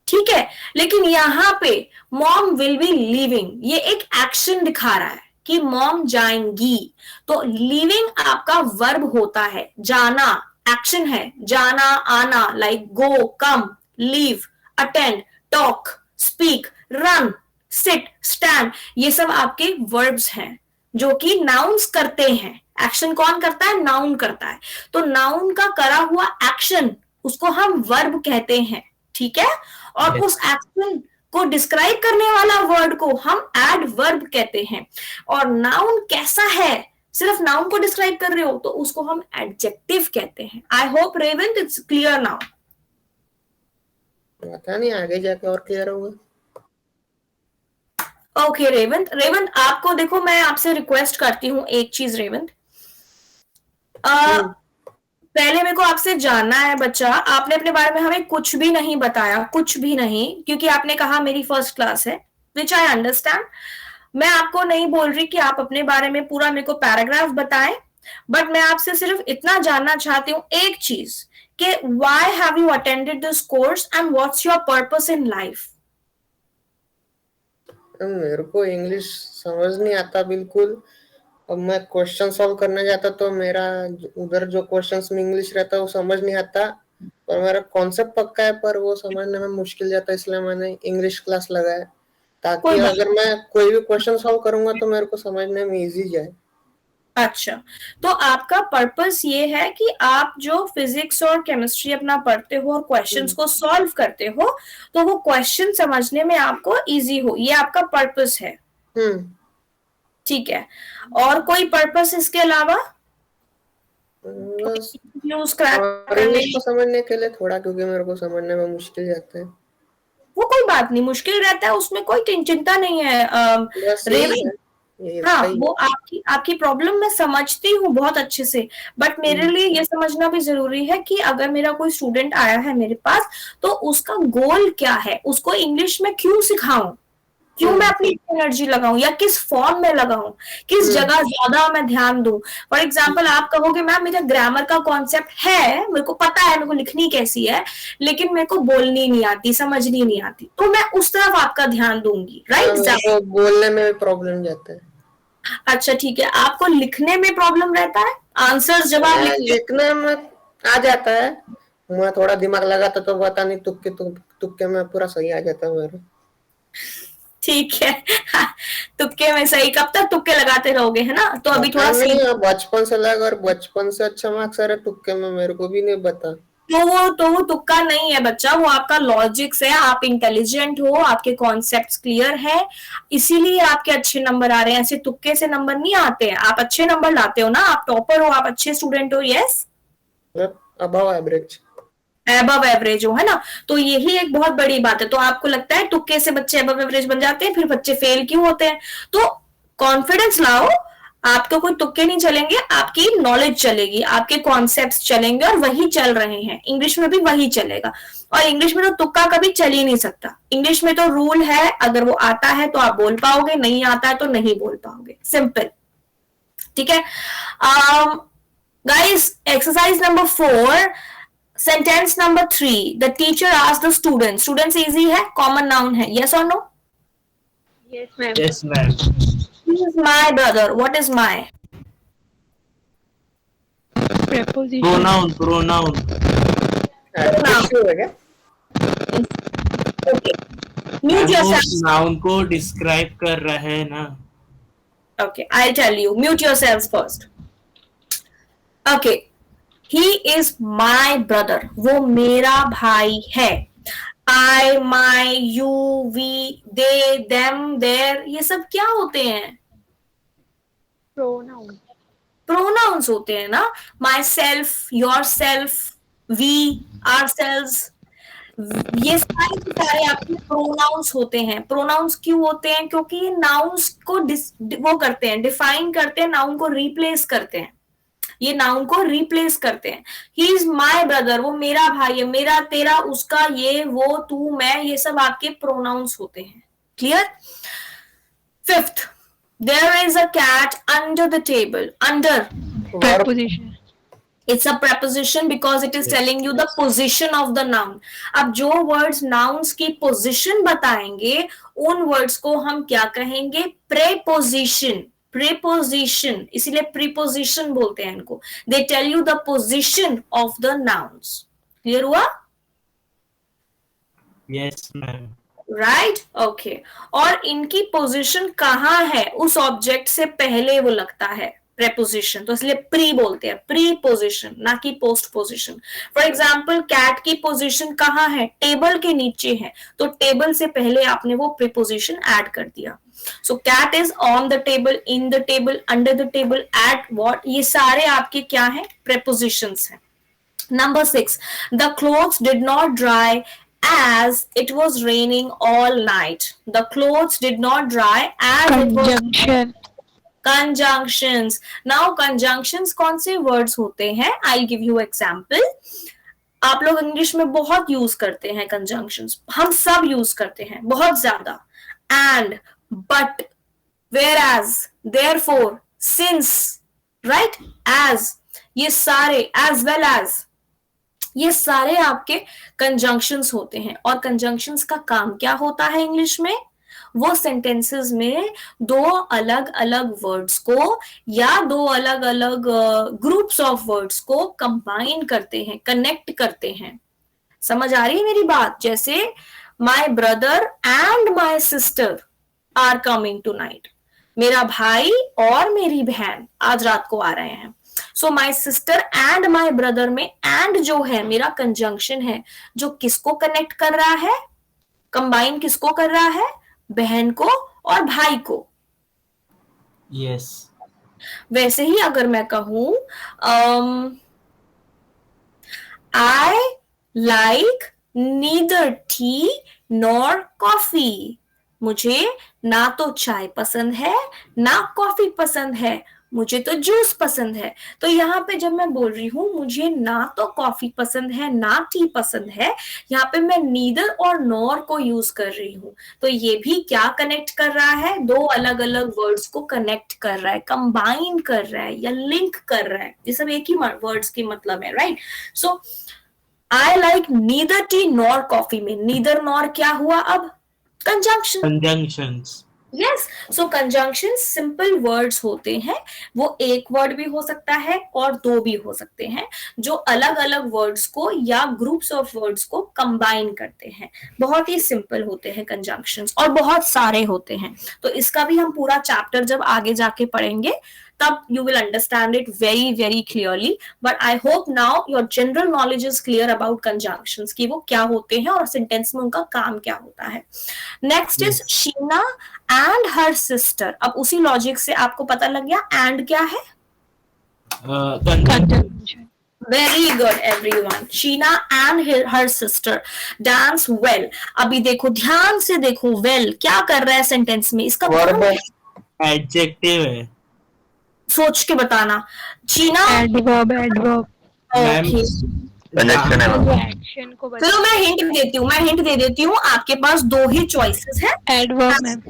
ठीक है. लेकिन यहाँ पे मॉम विल बी लीविंग, ये एक एक्शन दिखा रहा है कि मॉम जाएंगी. तो लीविंग आपका वर्ब होता है, जाना एक्शन है, जाना आना, like go, come, leave, attend, talk, speak, run, sit, stand, ये सब आपके वर्ब्स हैं जो कि नाउन्स करते हैं. एक्शन कौन करता है? नाउन करता है. तो नाउन का करा हुआ एक्शन, उसको हम वर्ब कहते हैं. ठीक है. और उस एक्शन को डिस्क्राइब करने वाला वर्ड को हम एडवर्ब कहते हैं. और नाउन कैसा है, सिर्फ नाउन को डिस्क्राइब कर रहे हो तो उसको हम एडजेक्टिव कहते हैं. I hope Revanth it's clear now. पता नहीं, आगे जाके और क्लियर होगा. ओके रेवंत, आपको देखो, मैं आपसे रिक्वेस्ट करती हूँ एक चीज. रेवंत, पहले मेरे को आपसे जानना है बच्चा, आपने अपने बारे में हमें कुछ भी नहीं बताया, कुछ भी नहीं, क्योंकि आपने कहा मेरी फर्स्ट क्लास है, विच आई अंडरस्टैंड. मैं आपको नहीं बोल रही कि आप अपने बारे में पूरा मेरे को पैराग्राफ बताएं, बट मैं आपसे सिर्फ इतना जानना चाहती हूँ एक चीज, कि why have you attended this course and what's your purpose in life. मेरे को इंग्लिश समझ नहीं आता बिल्कुल, अब मैं क्वेश्चन सॉल्व करने जाता तो मेरा उधर जो क्वेश्चंस में इंग्लिश रहता है वो समझ नहीं आता, पर मेरा कॉन्सेप्ट पक्का है पर वो समझने में मुश्किल जाता है, इसलिए मैंने इंग्लिश क्लास लगाया ताकि कोई बात अगर मैं कोई भी क्वेश्चन सॉल्व करूंगा तो मेरे को समझने में इजी जाए। अच्छा, तो आपका पर्पस ये है कि आप जो फिजिक्स और केमिस्ट्री अपना पढ़ते हो और क्वेश्चंस को सॉल्व करते हो तो वो क्वेश्चन समझने में आपको इजी हो, ये आपका पर्पस है। ठीक है, और कोई पर्पस इसके अलावा? बस न्यूज क्रैक और इंग्लिश को समझने के लिए थोड़ा, क्योंकि मेरे को समझने में मुश्किल जाता है। वो कोई बात नहीं, मुश्किल रहता है उसमें कोई चिंता नहीं है। बस यही रेवी, है, हाँ सही वो आपकी प्रॉब्लम मैं समझती हूँ बहुत अच्छे से, बट मेरे लिए ये समझना भी जरूरी है कि अगर मेरा कोई स्टूडेंट आया है मेरे पास तो उसका गोल क्या है, उसको इंग्लिश में क्यों सिखाऊं, क्यों मैं अपनी एनर्जी लगाऊं या किस फॉर्म में लगाऊं, किस जगह ज्यादा मैं ध्यान दूं। फॉर एग्जाम्पल आप कहोगे मैम मेरा ग्रामर का कॉन्सेप्ट है, मेरे को पता है मेरे को लिखनी कैसी है, लेकिन मेरे को बोलनी नहीं आती, समझनी नहीं आती, तो मैं उस तरफ आपका ध्यान दूंगी, राइट? तो बोलने में प्रॉब्लम जाता है। अच्छा ठीक है, आपको लिखने में प्रॉब्लम रहता है, आंसर जवाब लिखने में आ जाता है, मैं थोड़ा दिमाग लगाता तो पता नहीं तुक्के में पूरा सही आ जाता है मेरा। ठीक है तुक्के में सही, कब तक तुक्के लगाते रहोगे, है ना? तो अभी थोड़ा नहीं, बचपन से लगा और बचपन से अच्छा मार्क्स आ रहा तुक्के में, मेरे को भी नहीं बता। तो वो तुक्का नहीं है बच्चा, वो आपका लॉजिक्स है, आप इंटेलिजेंट हो, आपके कॉन्सेप्ट्स क्लियर है, इसीलिए आपके अच्छे नंबर आ रहे हैं, ऐसे तुक्के से नंबर नहीं आते हैं, आप अच्छे नंबर लाते हो ना, आप टॉपर हो, आप अच्छे स्टूडेंट हो, yes, above average, above average हो, है ना? तो यही एक बहुत बड़ी बात है। तो आपको लगता है तुक्के से बच्चे एबव एवरेज बन जाते हैं, फिर बच्चे फेल क्यों होते हैं? तो कॉन्फिडेंस लाओ, आपको कोई तुक्के नहीं चलेंगे, आपकी नॉलेज चलेगी, आपके कॉन्सेप्ट्स चलेंगे और वही चल रहे हैं, इंग्लिश में भी वही चलेगा। और इंग्लिश में तो तुक्का कभी चल ही नहीं सकता, इंग्लिश में तो रूल है, अगर वो आता है तो आप बोल पाओगे, नहीं आता है तो नहीं बोल पाओगे, सिंपल। ठीक है guys, exercise number 4, sentence number 3, the teacher asked the student, student से इजी है, कॉमन नाउन है, यस और no? Yes, ma'am. Yes, ma'am. He is my brother. What is my? Preposition. Pronoun, pronoun. Okay. Mute yourself. Noun को describe कर रहा है ना। Okay, I'll tell you. Mute yourselves first. Okay. He is my brother. वो मेरा भाई है। I, my, you, we, they, them, their, ये सब क्या होते हैं? Pronoun. Pronouns होते हैं ना, myself, yourself, we, ourselves, ये सारे के सारे आपके प्रोनाउंस होते हैं। प्रोनाउंस क्यों होते हैं? क्योंकि ये नाउन्स को वो करते हैं, डिफाइन करते हैं, नाउन को रिप्लेस करते हैं, ये नाउन को रिप्लेस करते हैं। ही इज माई ब्रदर, वो मेरा भाई है, मेरा, तेरा, उसका, ये, वो, तू, मैं, ये सब आपके प्रोनाउंस होते हैं। Clear? 5th, there is a cat under the table. Under, Preposition. it's a preposition because it is telling you the position of the noun. अब जो words nouns की position बताएंगे उन words को हम क्या कहेंगे? preposition. preposition, इसीलिए preposition बोलते हैं इनको। they tell you the position of the nouns. clear हुआ? Yes, ma'am. Right, okay. और इनकी पोजीशन कहाँ है? उस ऑब्जेक्ट से पहले वो लगता है प्रेपोजिशन, तो इसलिए प्री बोलते हैं, प्री पोजिशन, ना कि postposition. For example cat की पोजीशन कहाँ है? टेबल के नीचे है, तो टेबल से पहले आपने वो प्रीपोजिशन ऐड कर दिया। So cat is on the table, in the table, under the table, at what, ये सारे आपके क्या है? प्रेपोजिशंस हैं। Number 6, the clothes did not dry as it was raining all night. The clothes did not dry as it was... Conjunction. Conjunctions. Now conjunctions कौन से words होते हैं? I'll give you example. आप लोग इंग्लिश में बहुत use करते हैं conjunctions, हम सब यूज करते हैं बहुत ज्यादा। And, but, whereas, therefore, since, right? As, ये सारे, as well as, ये सारे आपके कंजंक्शंस होते हैं। और कंजंक्शंस का काम क्या होता है इंग्लिश में? वो सेंटेंसेस में दो अलग अलग वर्ड्स को या दो अलग अलग ग्रुप्स ऑफ वर्ड्स को कंबाइन करते हैं, कनेक्ट करते हैं। समझ आ रही है मेरी बात? जैसे my brother and my sister are coming tonight, मेरा भाई और मेरी बहन आज रात को आ रहे हैं। So my sister and my brother में एंड जो है मेरा कंजंक्शन है, जो किसको कनेक्ट कर रहा है, कंबाइन किसको कर रहा है, बहन को और भाई को। यस। वैसे ही अगर मैं कहूं I like neither T nor coffee, मुझे ना तो चाय पसंद है ना कॉफी पसंद है, मुझे तो जूस पसंद है। तो यहाँ पे जब मैं बोल रही हूँ मुझे ना तो कॉफी पसंद है ना टी पसंद है, यहाँ पे मैं नीदर और नॉर को यूज कर रही हूँ। तो ये भी क्या कनेक्ट कर रहा है, दो अलग अलग वर्ड्स को कनेक्ट कर रहा है, कंबाइन कर रहा है या लिंक कर रहा है। ये सब एक ही वर्ड्स की मतलब है, right? So I like neither T nor coffee में नीदर नॉर क्या हुआ अब, कंजंक्शन। कंजंक्शंस। यस, सो कंजंक्शन सिंपल वर्ड्स होते हैं, वो एक वर्ड भी हो सकता है और दो भी हो सकते हैं, जो अलग अलग वर्ड्स को या ग्रुप्स ऑफ वर्ड्स को कंबाइन करते हैं। बहुत ही सिंपल होते हैं कंजंक्शंस और बहुत सारे होते हैं। तो इसका भी हम पूरा चैप्टर जब आगे जाके पढ़ेंगे तब you will understand it very very clearly, but I hope now your general knowledge is clear about conjunctions कि वो क्या होते हैं और सेंटेंस में उनका काम क्या होता है। Next is Sheena and her sister. अब उसी लॉजिक से आपको पता लग गया एंड क्या है, Conjunction. Very good everyone. Sheena and her sister dance well. अभी देखो, ध्यान से देखो, वेल क्या कर रहा है सेंटेंस में, इसका वर्ब है, एडजेक्टिव है। सोच के बताना। Sheena Adverb, adverb. Ma'am okay, conjunction है मैम। Action को चलो मैं हिंट देती हूँ, मैं हिंट दे देती हूँ। आपके पास दो ही चॉइसेस है। Adverb, ma'am.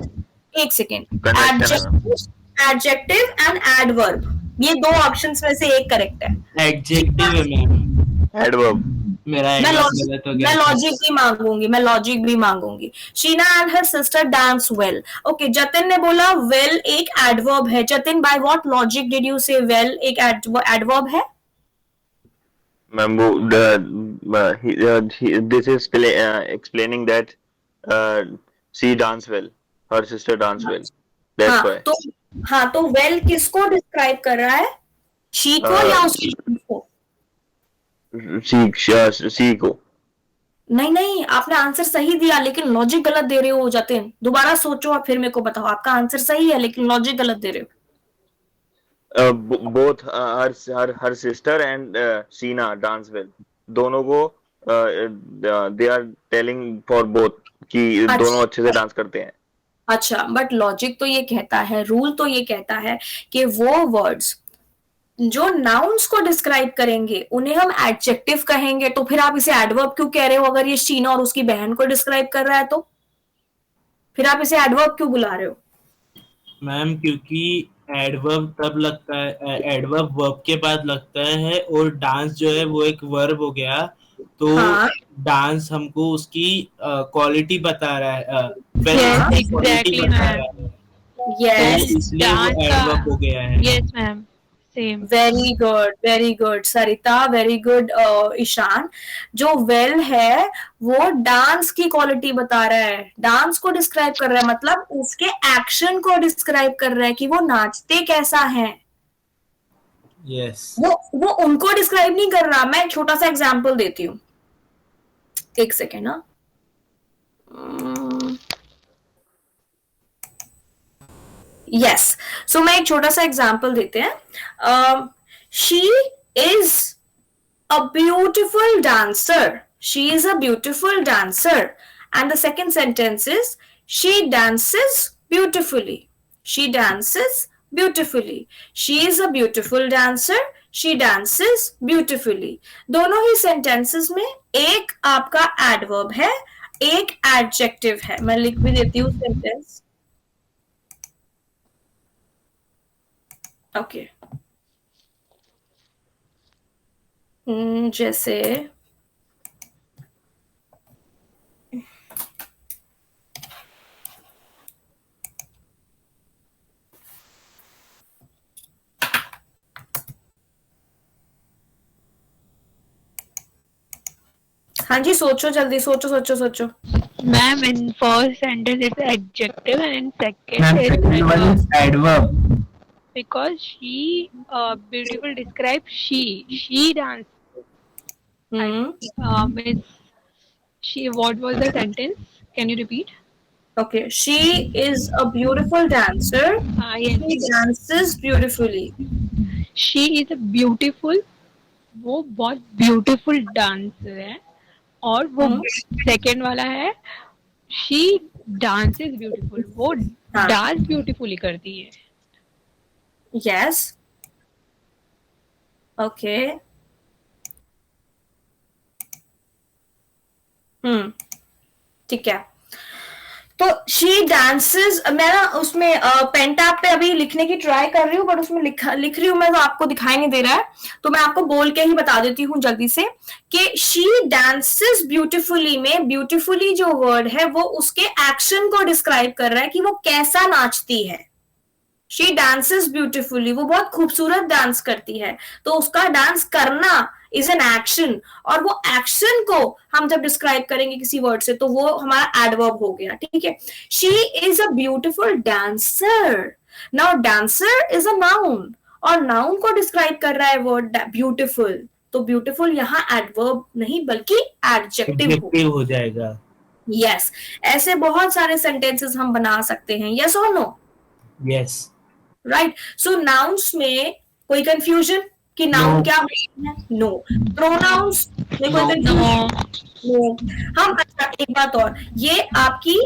एक सेकेंड, Conjunction है एडजेक्टिव एंड एडवर्ब, ये दो ऑप्शंस में से एक करेक्ट है। एडजेक्टिव है मैम। एडवर्ब। मेरा मैं adverb लॉजिक गलत हो गया। मैं लॉजिक भी मांगूंगी। Sheena and her sister dance well. Okay, Jatin ने बोला वेल एक एडवर्ब है। Jatin, by what logic did you say well एक एडवर्ब है? Ma'am, this is explaining that she dance well, her sister dance well. That's why. तो well किसको describe कर रहा है, शी को या उसकी को? She को। नहीं, आपने आंसर सही दिया लेकिन लॉजिक गलत दे रहे हो जतिन। दोबारा सोचो और फिर मेरे को बताओ। आपका आंसर सही है लेकिन लॉजिक गलत दे रहे हो। Both her sister and Sheena dance well. दोनों को they are telling for both कि दोनों अच्छे से डांस करते हैं। अच्छा, बट लॉजिक तो ये कहता है, रूल तो ये कहता है कि वो वर्ड्स जो नाउन्स को डिस्क्राइब करेंगे उन्हें हम एडजेक्टिव कहेंगे। तो फिर आप इसे एडवर्ब क्यों कह रहे हो? अगर ये शीना और उसकी बहन को डिस्क्राइब कर रहा है तो फिर आप इसे एडवर्ब क्यों बुला रहे हो? मैम क्योंकि एडवर्ब तब लगता है, एडवर्ब वर्ब के बाद लगता है और डांस जो है वो एक वर्ब हो गया। तो हाँ। डांस हमको उसकी क्वालिटी बता रहा है। Yes, exactly, ma'am. यस, तो इसलिए वो एडवर्ब हो गया है। Yes, ma'am. Same. Very good Sarita, very good Ishan. जो वेल है वो डांस की क्वालिटी बता रहा है, डांस को डिस्क्राइब कर रहा है, मतलब उसके एक्शन को डिस्क्राइब कर रहा है कि वो नाचते कैसा है। यस। वो उनको डिस्क्राइब नहीं कर रहा। मैं एक छोटा सा एग्जांपल देती हूँ, एक सेकेंड ना। यस, सो मैं एक छोटा सा एग्जांपल देते हैं। She is a beautiful dancer, she is a beautiful dancer, and the second sentence is she dances beautifully, she dances beautifully, she is a beautiful dancer, she dances beautifully. दोनों ही sentences में एक आपका adverb है, एक adjective है। मैं लिख भी देती हूँ सेंटेंस। ओके, जैसे हाँ जी, सोचो जल्दी, सोचो. Ma'am, in first sentence it's adjective and in second ma'am it's second one adverb. Is adverb. Because she beautiful describes she dance. Miss she what was the sentence? Can you repeat? Okay, she is a beautiful dancer. Yes. She dances beautifully. She is a beautiful. वो बहुत beautiful dancer है और वो second वाला है she dance is beautiful, वो हाँ. Dance beautifully करती है. Yes. Okay. ठीक है. तो शी डांसेस, मैं ना उसमें पेन टैब पे अभी लिखने की ट्राई कर रही हूँ, बट उसमें लिख रही हूँ मैं, तो आपको दिखाई नहीं दे रहा है, तो मैं आपको बोल के ही बता देती हूँ जल्दी से कि शी डांसेस ब्यूटीफुली में ब्यूटीफुली जो वर्ड है वो उसके एक्शन को डिस्क्राइब कर रहा है कि वो कैसा नाचती है. शी डांसेस ब्यूटीफुली, वो बहुत खूबसूरत डांस करती है, तो उसका डांस करना इज एन एक्शन, और वो एक्शन को हम जब डिस्क्राइब करेंगे किसी वर्ड से तो वो हमारा एडवर्ब हो गया. ठीक है. She is a beautiful dancer. Now dancer is a noun, और नाउन को डिस्क्राइब कर रहा है वर्ड ब्यूटीफुल, तो ब्यूटीफुल यहाँ एडवर्ब नहीं बल्कि एडजेक्टिव हो जाएगा. यस. ऐसे बहुत सारे सेंटेंसेस हम बना सकते हैं. यस और नो? यस. राइट. सो नाउन्स में कोई कंफ्यूजन कि नाउन क्या है? नो. प्रोनाउंस में कोई कंफ्यूजन? नो. हम अच्छा, एक बात और, ये आपकी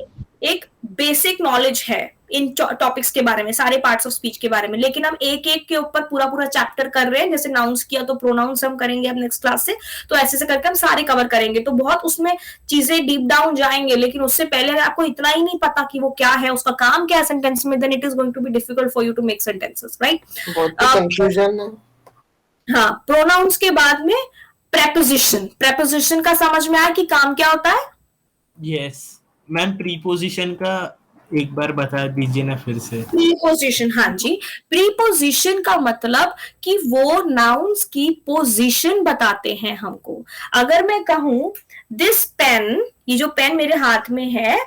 एक बेसिक नॉलेज है इन टॉपिक्स के बारे में, सारे पार्ट्स ऑफ स्पीच के बारे में, लेकिन हम एक एक के ऊपर पूरा चैप्टर कर रहे हैं. जैसे नाउन्स किया तो प्रोनाउंस हम करेंगे अब नेक्स्ट क्लास से, तो ऐसे करके हम सारे कवर करेंगे, तो बहुत उसमें चीजें डीप डाउन जाएंगे. लेकिन उससे पहले अगर आपको इतना ही नहीं पता कि वो क्या है, उसका काम क्या है सेंटेंस में, then it is going to be difficult for you to make sentences. Right. बहुत कंफ्यूजन है. हाँ. प्रोनाउंस के बाद में प्रेपोजिशन. प्रेपोजिशन का समझ में आया कि काम क्या होता है? यस. मैम प्रीपोजिशन का एक बार बता दीजिए ना फिर से. प्रीपोजिशन, हाँ जी. प्रीपोजिशन का मतलब कि वो नाउन्स की पोजीशन बताते हैं हमको. अगर मैं कहूं दिस पेन, ये जो पेन मेरे हाथ में है,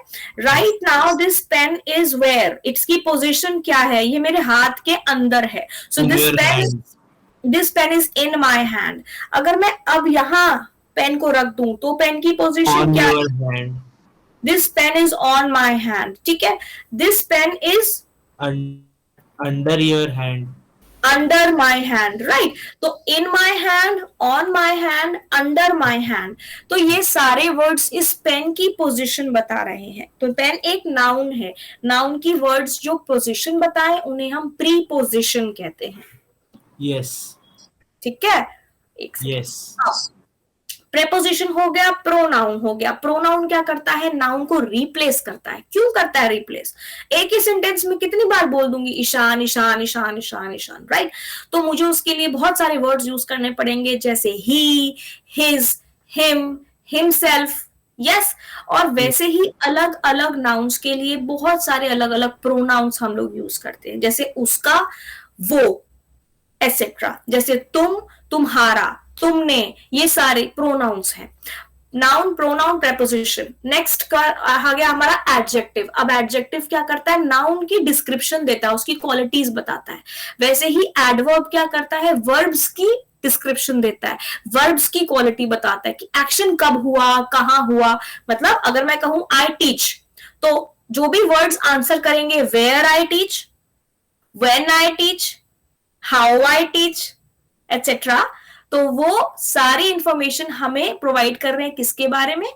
right now this pen is where, इसकी पोजीशन क्या है? ये मेरे हाथ के अंदर है. So this pen is in my hand. अगर मैं अब यहाँ पेन को रख दूं तो पेन की पोजीशन क्या है? This pen is on my hand. ठीक है. This pen is under your hand. Under my hand. Right. तो in my hand, on my hand, under my hand. तो ये सारे वर्ड्स इस पेन की पोजीशन बता रहे हैं. तो पेन एक नाउन है. नाउन की वर्ड्स जो पोजीशन बताए उन्हें हम प्रीपोजिशन कहते हैं. Yes. ठीक है. Yes. प्रेपोजिशन हो गया, प्रोनाउन हो गया. प्रोनाउन क्या करता है? नाउन को रिप्लेस करता है. क्यों करता है रिप्लेस? एक ही सेंटेंस में कितनी बार बोल दूंगी ईशान ईशान ईशान ईशान ईशान. राइट. तो मुझे उसके लिए बहुत सारे वर्ड्स यूज करने पड़ेंगे, जैसे ही, हिज, हिम, हिमसेल्फ. यस. और वैसे ही अलग अलग नाउन्स के लिए बहुत सारे अलग अलग प्रोनाउंस हम लोग यूज करते हैं, जैसे उसका, वो, एटसेट्रा. जैसे तुम, तुम्हारा, तुमने, ये सारे प्रोनाउंस हैं. Noun, pronoun, preposition. नेक्स्ट का आ गया हमारा एडजेक्टिव. अब एडजेक्टिव क्या करता है? नाउन की डिस्क्रिप्शन देता है, उसकी क्वालिटीज बताता है. वैसे ही एडवर्ब क्या करता है? वर्ब्स की डिस्क्रिप्शन देता है, वर्ब्स की क्वालिटी बताता है कि एक्शन कब हुआ, कहाँ हुआ. मतलब अगर मैं कहूं आई टीच, तो जो भी वर्ड्स आंसर करेंगे, where I teach, when I teach, how I teach, etcetera, तो वो सारी इंफॉर्मेशन हमें प्रोवाइड कर रहे हैं किसके बारे में?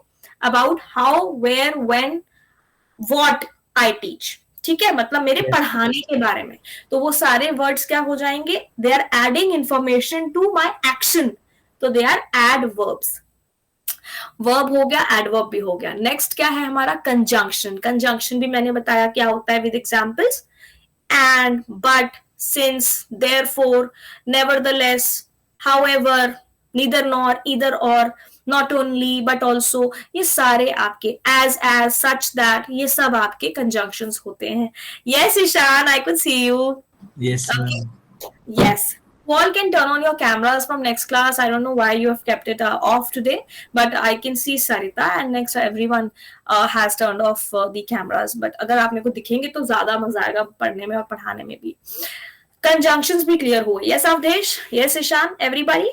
About how, where, when, what I teach. ठीक है. मतलब मेरे पढ़ाने के बारे में. तो वो सारे वर्ड्स क्या हो जाएंगे? They are adding information to my action, तो दे आर एडवर्ब्स. वर्ब हो गया, एडवर्ब भी हो गया. नेक्स्ट क्या है हमारा? कंजंक्शन. कंजंक्शन भी मैंने बताया क्या होता है with examples. And, but, since, therefore, nevertheless, however, neither nor, either or, not only but also, ये सारे आपके as, such that, ये सब आपके conjunctions होते हैं. Yes, Ishan, I could see you. Yes, ma'am. Yes. all can turn on your cameras from next class. I don't know why you have kept it off today, but I can see Sarita and next everyone has turned off the cameras. But अगर आप मेरे को दिखेंगे तो ज़्यादा मजा आएगा पढ़ने में और पढ़ाने में भी. Conjunctions भी clear हुए. Yes, Avdesh? Yes, Ishan? Everybody?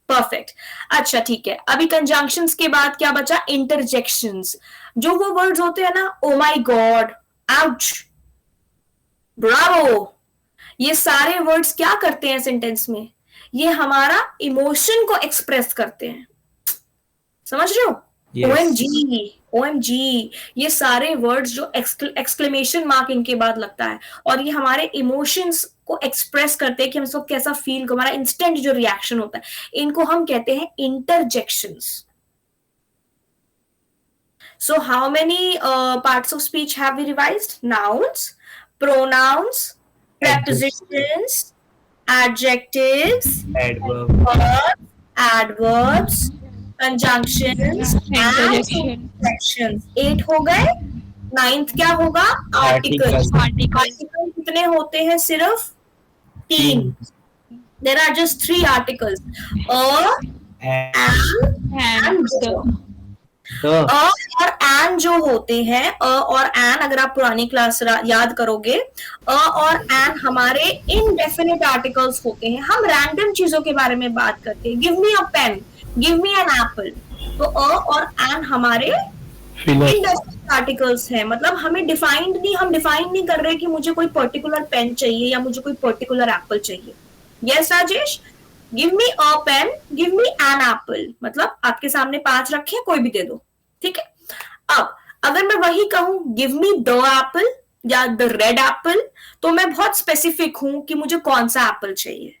Perfect. अच्छा ठीक है. अभी conjunctions के बाद क्या बचा? Interjections. जो वो words होते हैं ना, oh my god, ouch, bravo, ये सारे वर्ड्स क्या करते हैं सेंटेंस में? ये हमारा इमोशन को एक्सप्रेस करते हैं. समझ रहे हो? OMG, OMG, ये सारे वर्ड्स जो एक्सक्लेमेशन मार्क इनके बाद लगता है और ये हमारे इमोशंस को एक्सप्रेस करते हैं कि हम सब कैसा फील, हमारा इंस्टेंट जो रिएक्शन होता है, इनको हम कहते हैं interjections. So how many parts of speech have we revised? Nouns, pronouns, prepositions, adjectives, adverbs, conjunctions, and interjections. 8 हो गए. 9th क्या होगा? Articles. Articles कितने होते हैं? सिर्फ 3. There are just 3 articles. And और एन जो होते हैं, और एन अगर आप पुरानी क्लास याद करोगे, और एन हमारे इनडेफिनिट आर्टिकल्स होते हैं. हम रैंडम चीजों के बारे में बात करते हैं. Give me a pen, give me an apple. तो और एन हमारे इनडेफिनिट आर्टिकल्स हैं. मतलब हम डिफाइन नहीं कर रहे कि मुझे कोई पर्टिकुलर पेन चाहिए या मुझे कोई पर्टिकुलर एप्पल चाहिए. Yes Rajesh? Give me a pen, give me an apple, मतलब आपके सामने 5 रखे, कोई भी दे दो. ठीक है. अब अगर मैं वही कहूं गिव मी द एप्पल या द रेड एप्पल, तो मैं बहुत स्पेसिफिक हूं कि मुझे कौन सा एप्पल चाहिए,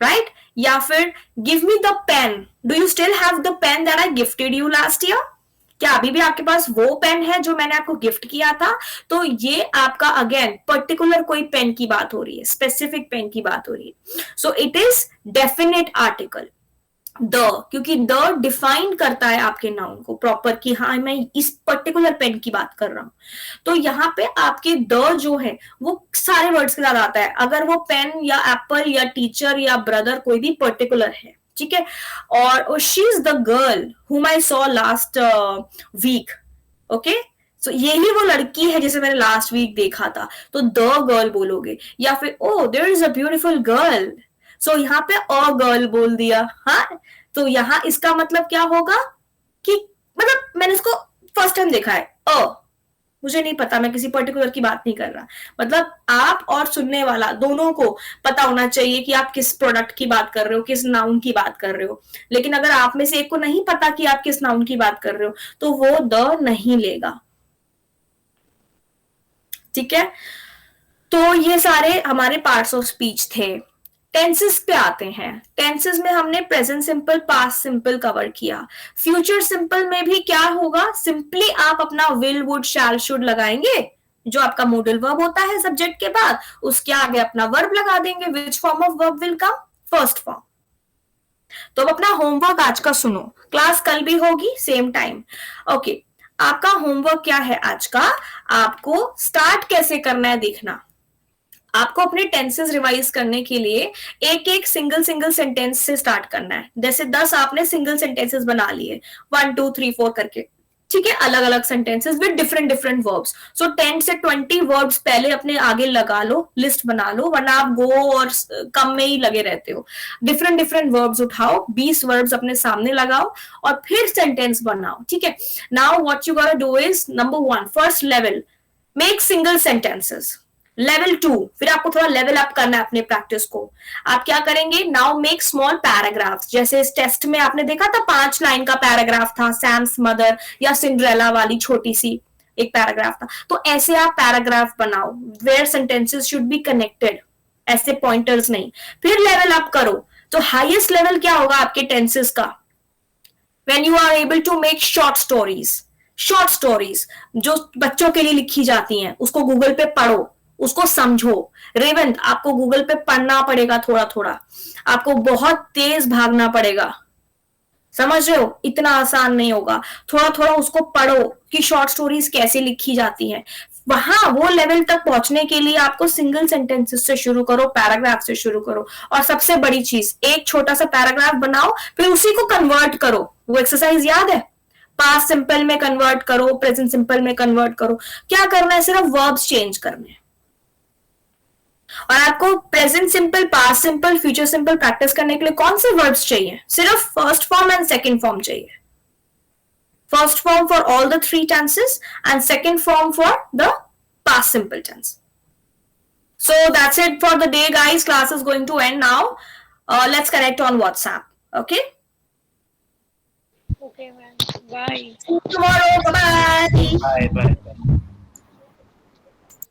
राइट? या फिर give me the pen, do you still have the pen that I gifted you last year? क्या अभी भी आपके पास वो पेन है जो मैंने आपको गिफ्ट किया था? तो ये आपका अगेन पर्टिकुलर कोई पेन की बात हो रही है, स्पेसिफिक पेन की बात हो रही है. So it is definite article the, क्योंकि द डिफाइन करता है आपके नाउन को प्रॉपर कि हाँ मैं इस पर्टिकुलर पेन की बात कर रहा हूं. तो यहाँ पे आपके द जो है वो सारे वर्ड्स के साथ आता है, अगर वो पेन या एप्पल या टीचर या ब्रदर कोई भी पर्टिकुलर है. ठीक है. और she is the girl whom I saw last week. Okay, so यही वो लड़की है जिसे मैंने लास्ट वीक देखा था, तो द गर्ल बोलोगे. या फिर oh there is a beautiful girl, so यहाँ पे अ गर्ल बोल दिया. हाँ, तो यहाँ इसका मतलब क्या होगा कि मतलब मैंने इसको फर्स्ट टाइम देखा है, मुझे नहीं पता, मैं किसी पर्टिकुलर की बात नहीं कर रहा. मतलब आप और सुनने वाला दोनों को पता होना चाहिए कि आप किस प्रोडक्ट की बात कर रहे हो, किस नाउन की बात कर रहे हो. लेकिन अगर आप में से एक को नहीं पता कि आप किस नाउन की बात कर रहे हो, तो वो द नहीं लेगा. ठीक है. तो ये सारे हमारे पार्ट्स ऑफ स्पीच थे. टेंसेस पे आते हैं. टेंसेस में हमने present simple, past simple cover किया. फ्यूचर सिंपल में भी क्या होगा? सिंपली आप अपना विल, वुड, शैल, शुड लगाएंगे, जो आपका मोडल वर्ब होता है सब्जेक्ट के बाद, उसके आगे अपना वर्ब लगा देंगे. Which form of verb will come? First form. तो अब अपना होमवर्क आज का सुनो. क्लास कल भी होगी सेम टाइम. ओके, आपका होमवर्क क्या है आज का? आपको स्टार्ट कैसे करना है देखना. आपको अपने टेंसेस रिवाइज करने के लिए एक एक सिंगल सेंटेंस से स्टार्ट करना है. जैसे 10 आपने सिंगल सेंटेंसेस बना लिए 1 2 3 4 करके. ठीक है, अलग अलग सेंटेंसेस विद डिफरेंट वर्ब्स. सो 10 से 20 वर्ब्स पहले अपने आगे लगा लो, लिस्ट बना लो, वरना आप गो और कम में ही लगे रहते हो. डिफरेंट वर्ब्स उठाओ, 20 वर्ब्स अपने सामने लगाओ और फिर सेंटेंस बनाओ. ठीक है. Now what you gonna do is, number 1, first level, make single sentences. Level 2, फिर आपको थोड़ा लेवल अप करना है अपने प्रैक्टिस को. आप क्या करेंगे? Now make small paragraphs. जैसे इस टेस्ट में आपने देखा था 5 लाइन का पैराग्राफ था, सैम्स मदर या सिंड्रेला वाली छोटी सी एक पैराग्राफ था. तो ऐसे आप पैराग्राफ बनाओ where sentences should be connected, ऐसे पॉइंटर्स नहीं. फिर लेवल अप करो. तो हाईएस्ट लेवल क्या होगा आपके टेंसेस का? When you are able to make short stories जो बच्चों के लिए लिखी जाती हैं, उसको गूगल पे पढ़ो, उसको समझो. रेवंत, आपको गूगल पे पढ़ना पड़ेगा थोड़ा थोड़ा, आपको बहुत तेज भागना पड़ेगा. समझ रहे हो? इतना आसान नहीं होगा. थोड़ा थोड़ा उसको पढ़ो कि शॉर्ट स्टोरीज कैसे लिखी जाती हैं. वहां वो लेवल तक पहुंचने के लिए आपको सिंगल सेंटेंसेस से शुरू करो, पैराग्राफ से शुरू करो, और सबसे बड़ी चीज, एक छोटा सा पैराग्राफ बनाओ, फिर उसी को कन्वर्ट करो। वो एक्सरसाइज याद है? पास्ट सिंपल में कन्वर्ट करो, प्रेजेंट सिंपल में कन्वर्ट करो। क्या करना है? सिर्फ वर्ब्स चेंज करने हैं। और आपको present simple, past simple, future simple practice करने के लिए कौन से वर्ब्स चाहिए? सिर्फ first form and second form चाहिए। First form for all the three tenses and second form for the past simple tense. So that's it for the day, guys. Class is going to end now. Let's connect on WhatsApp. Okay? Okay, ma'am. Bye. See you tomorrow. Bye-bye. Bye.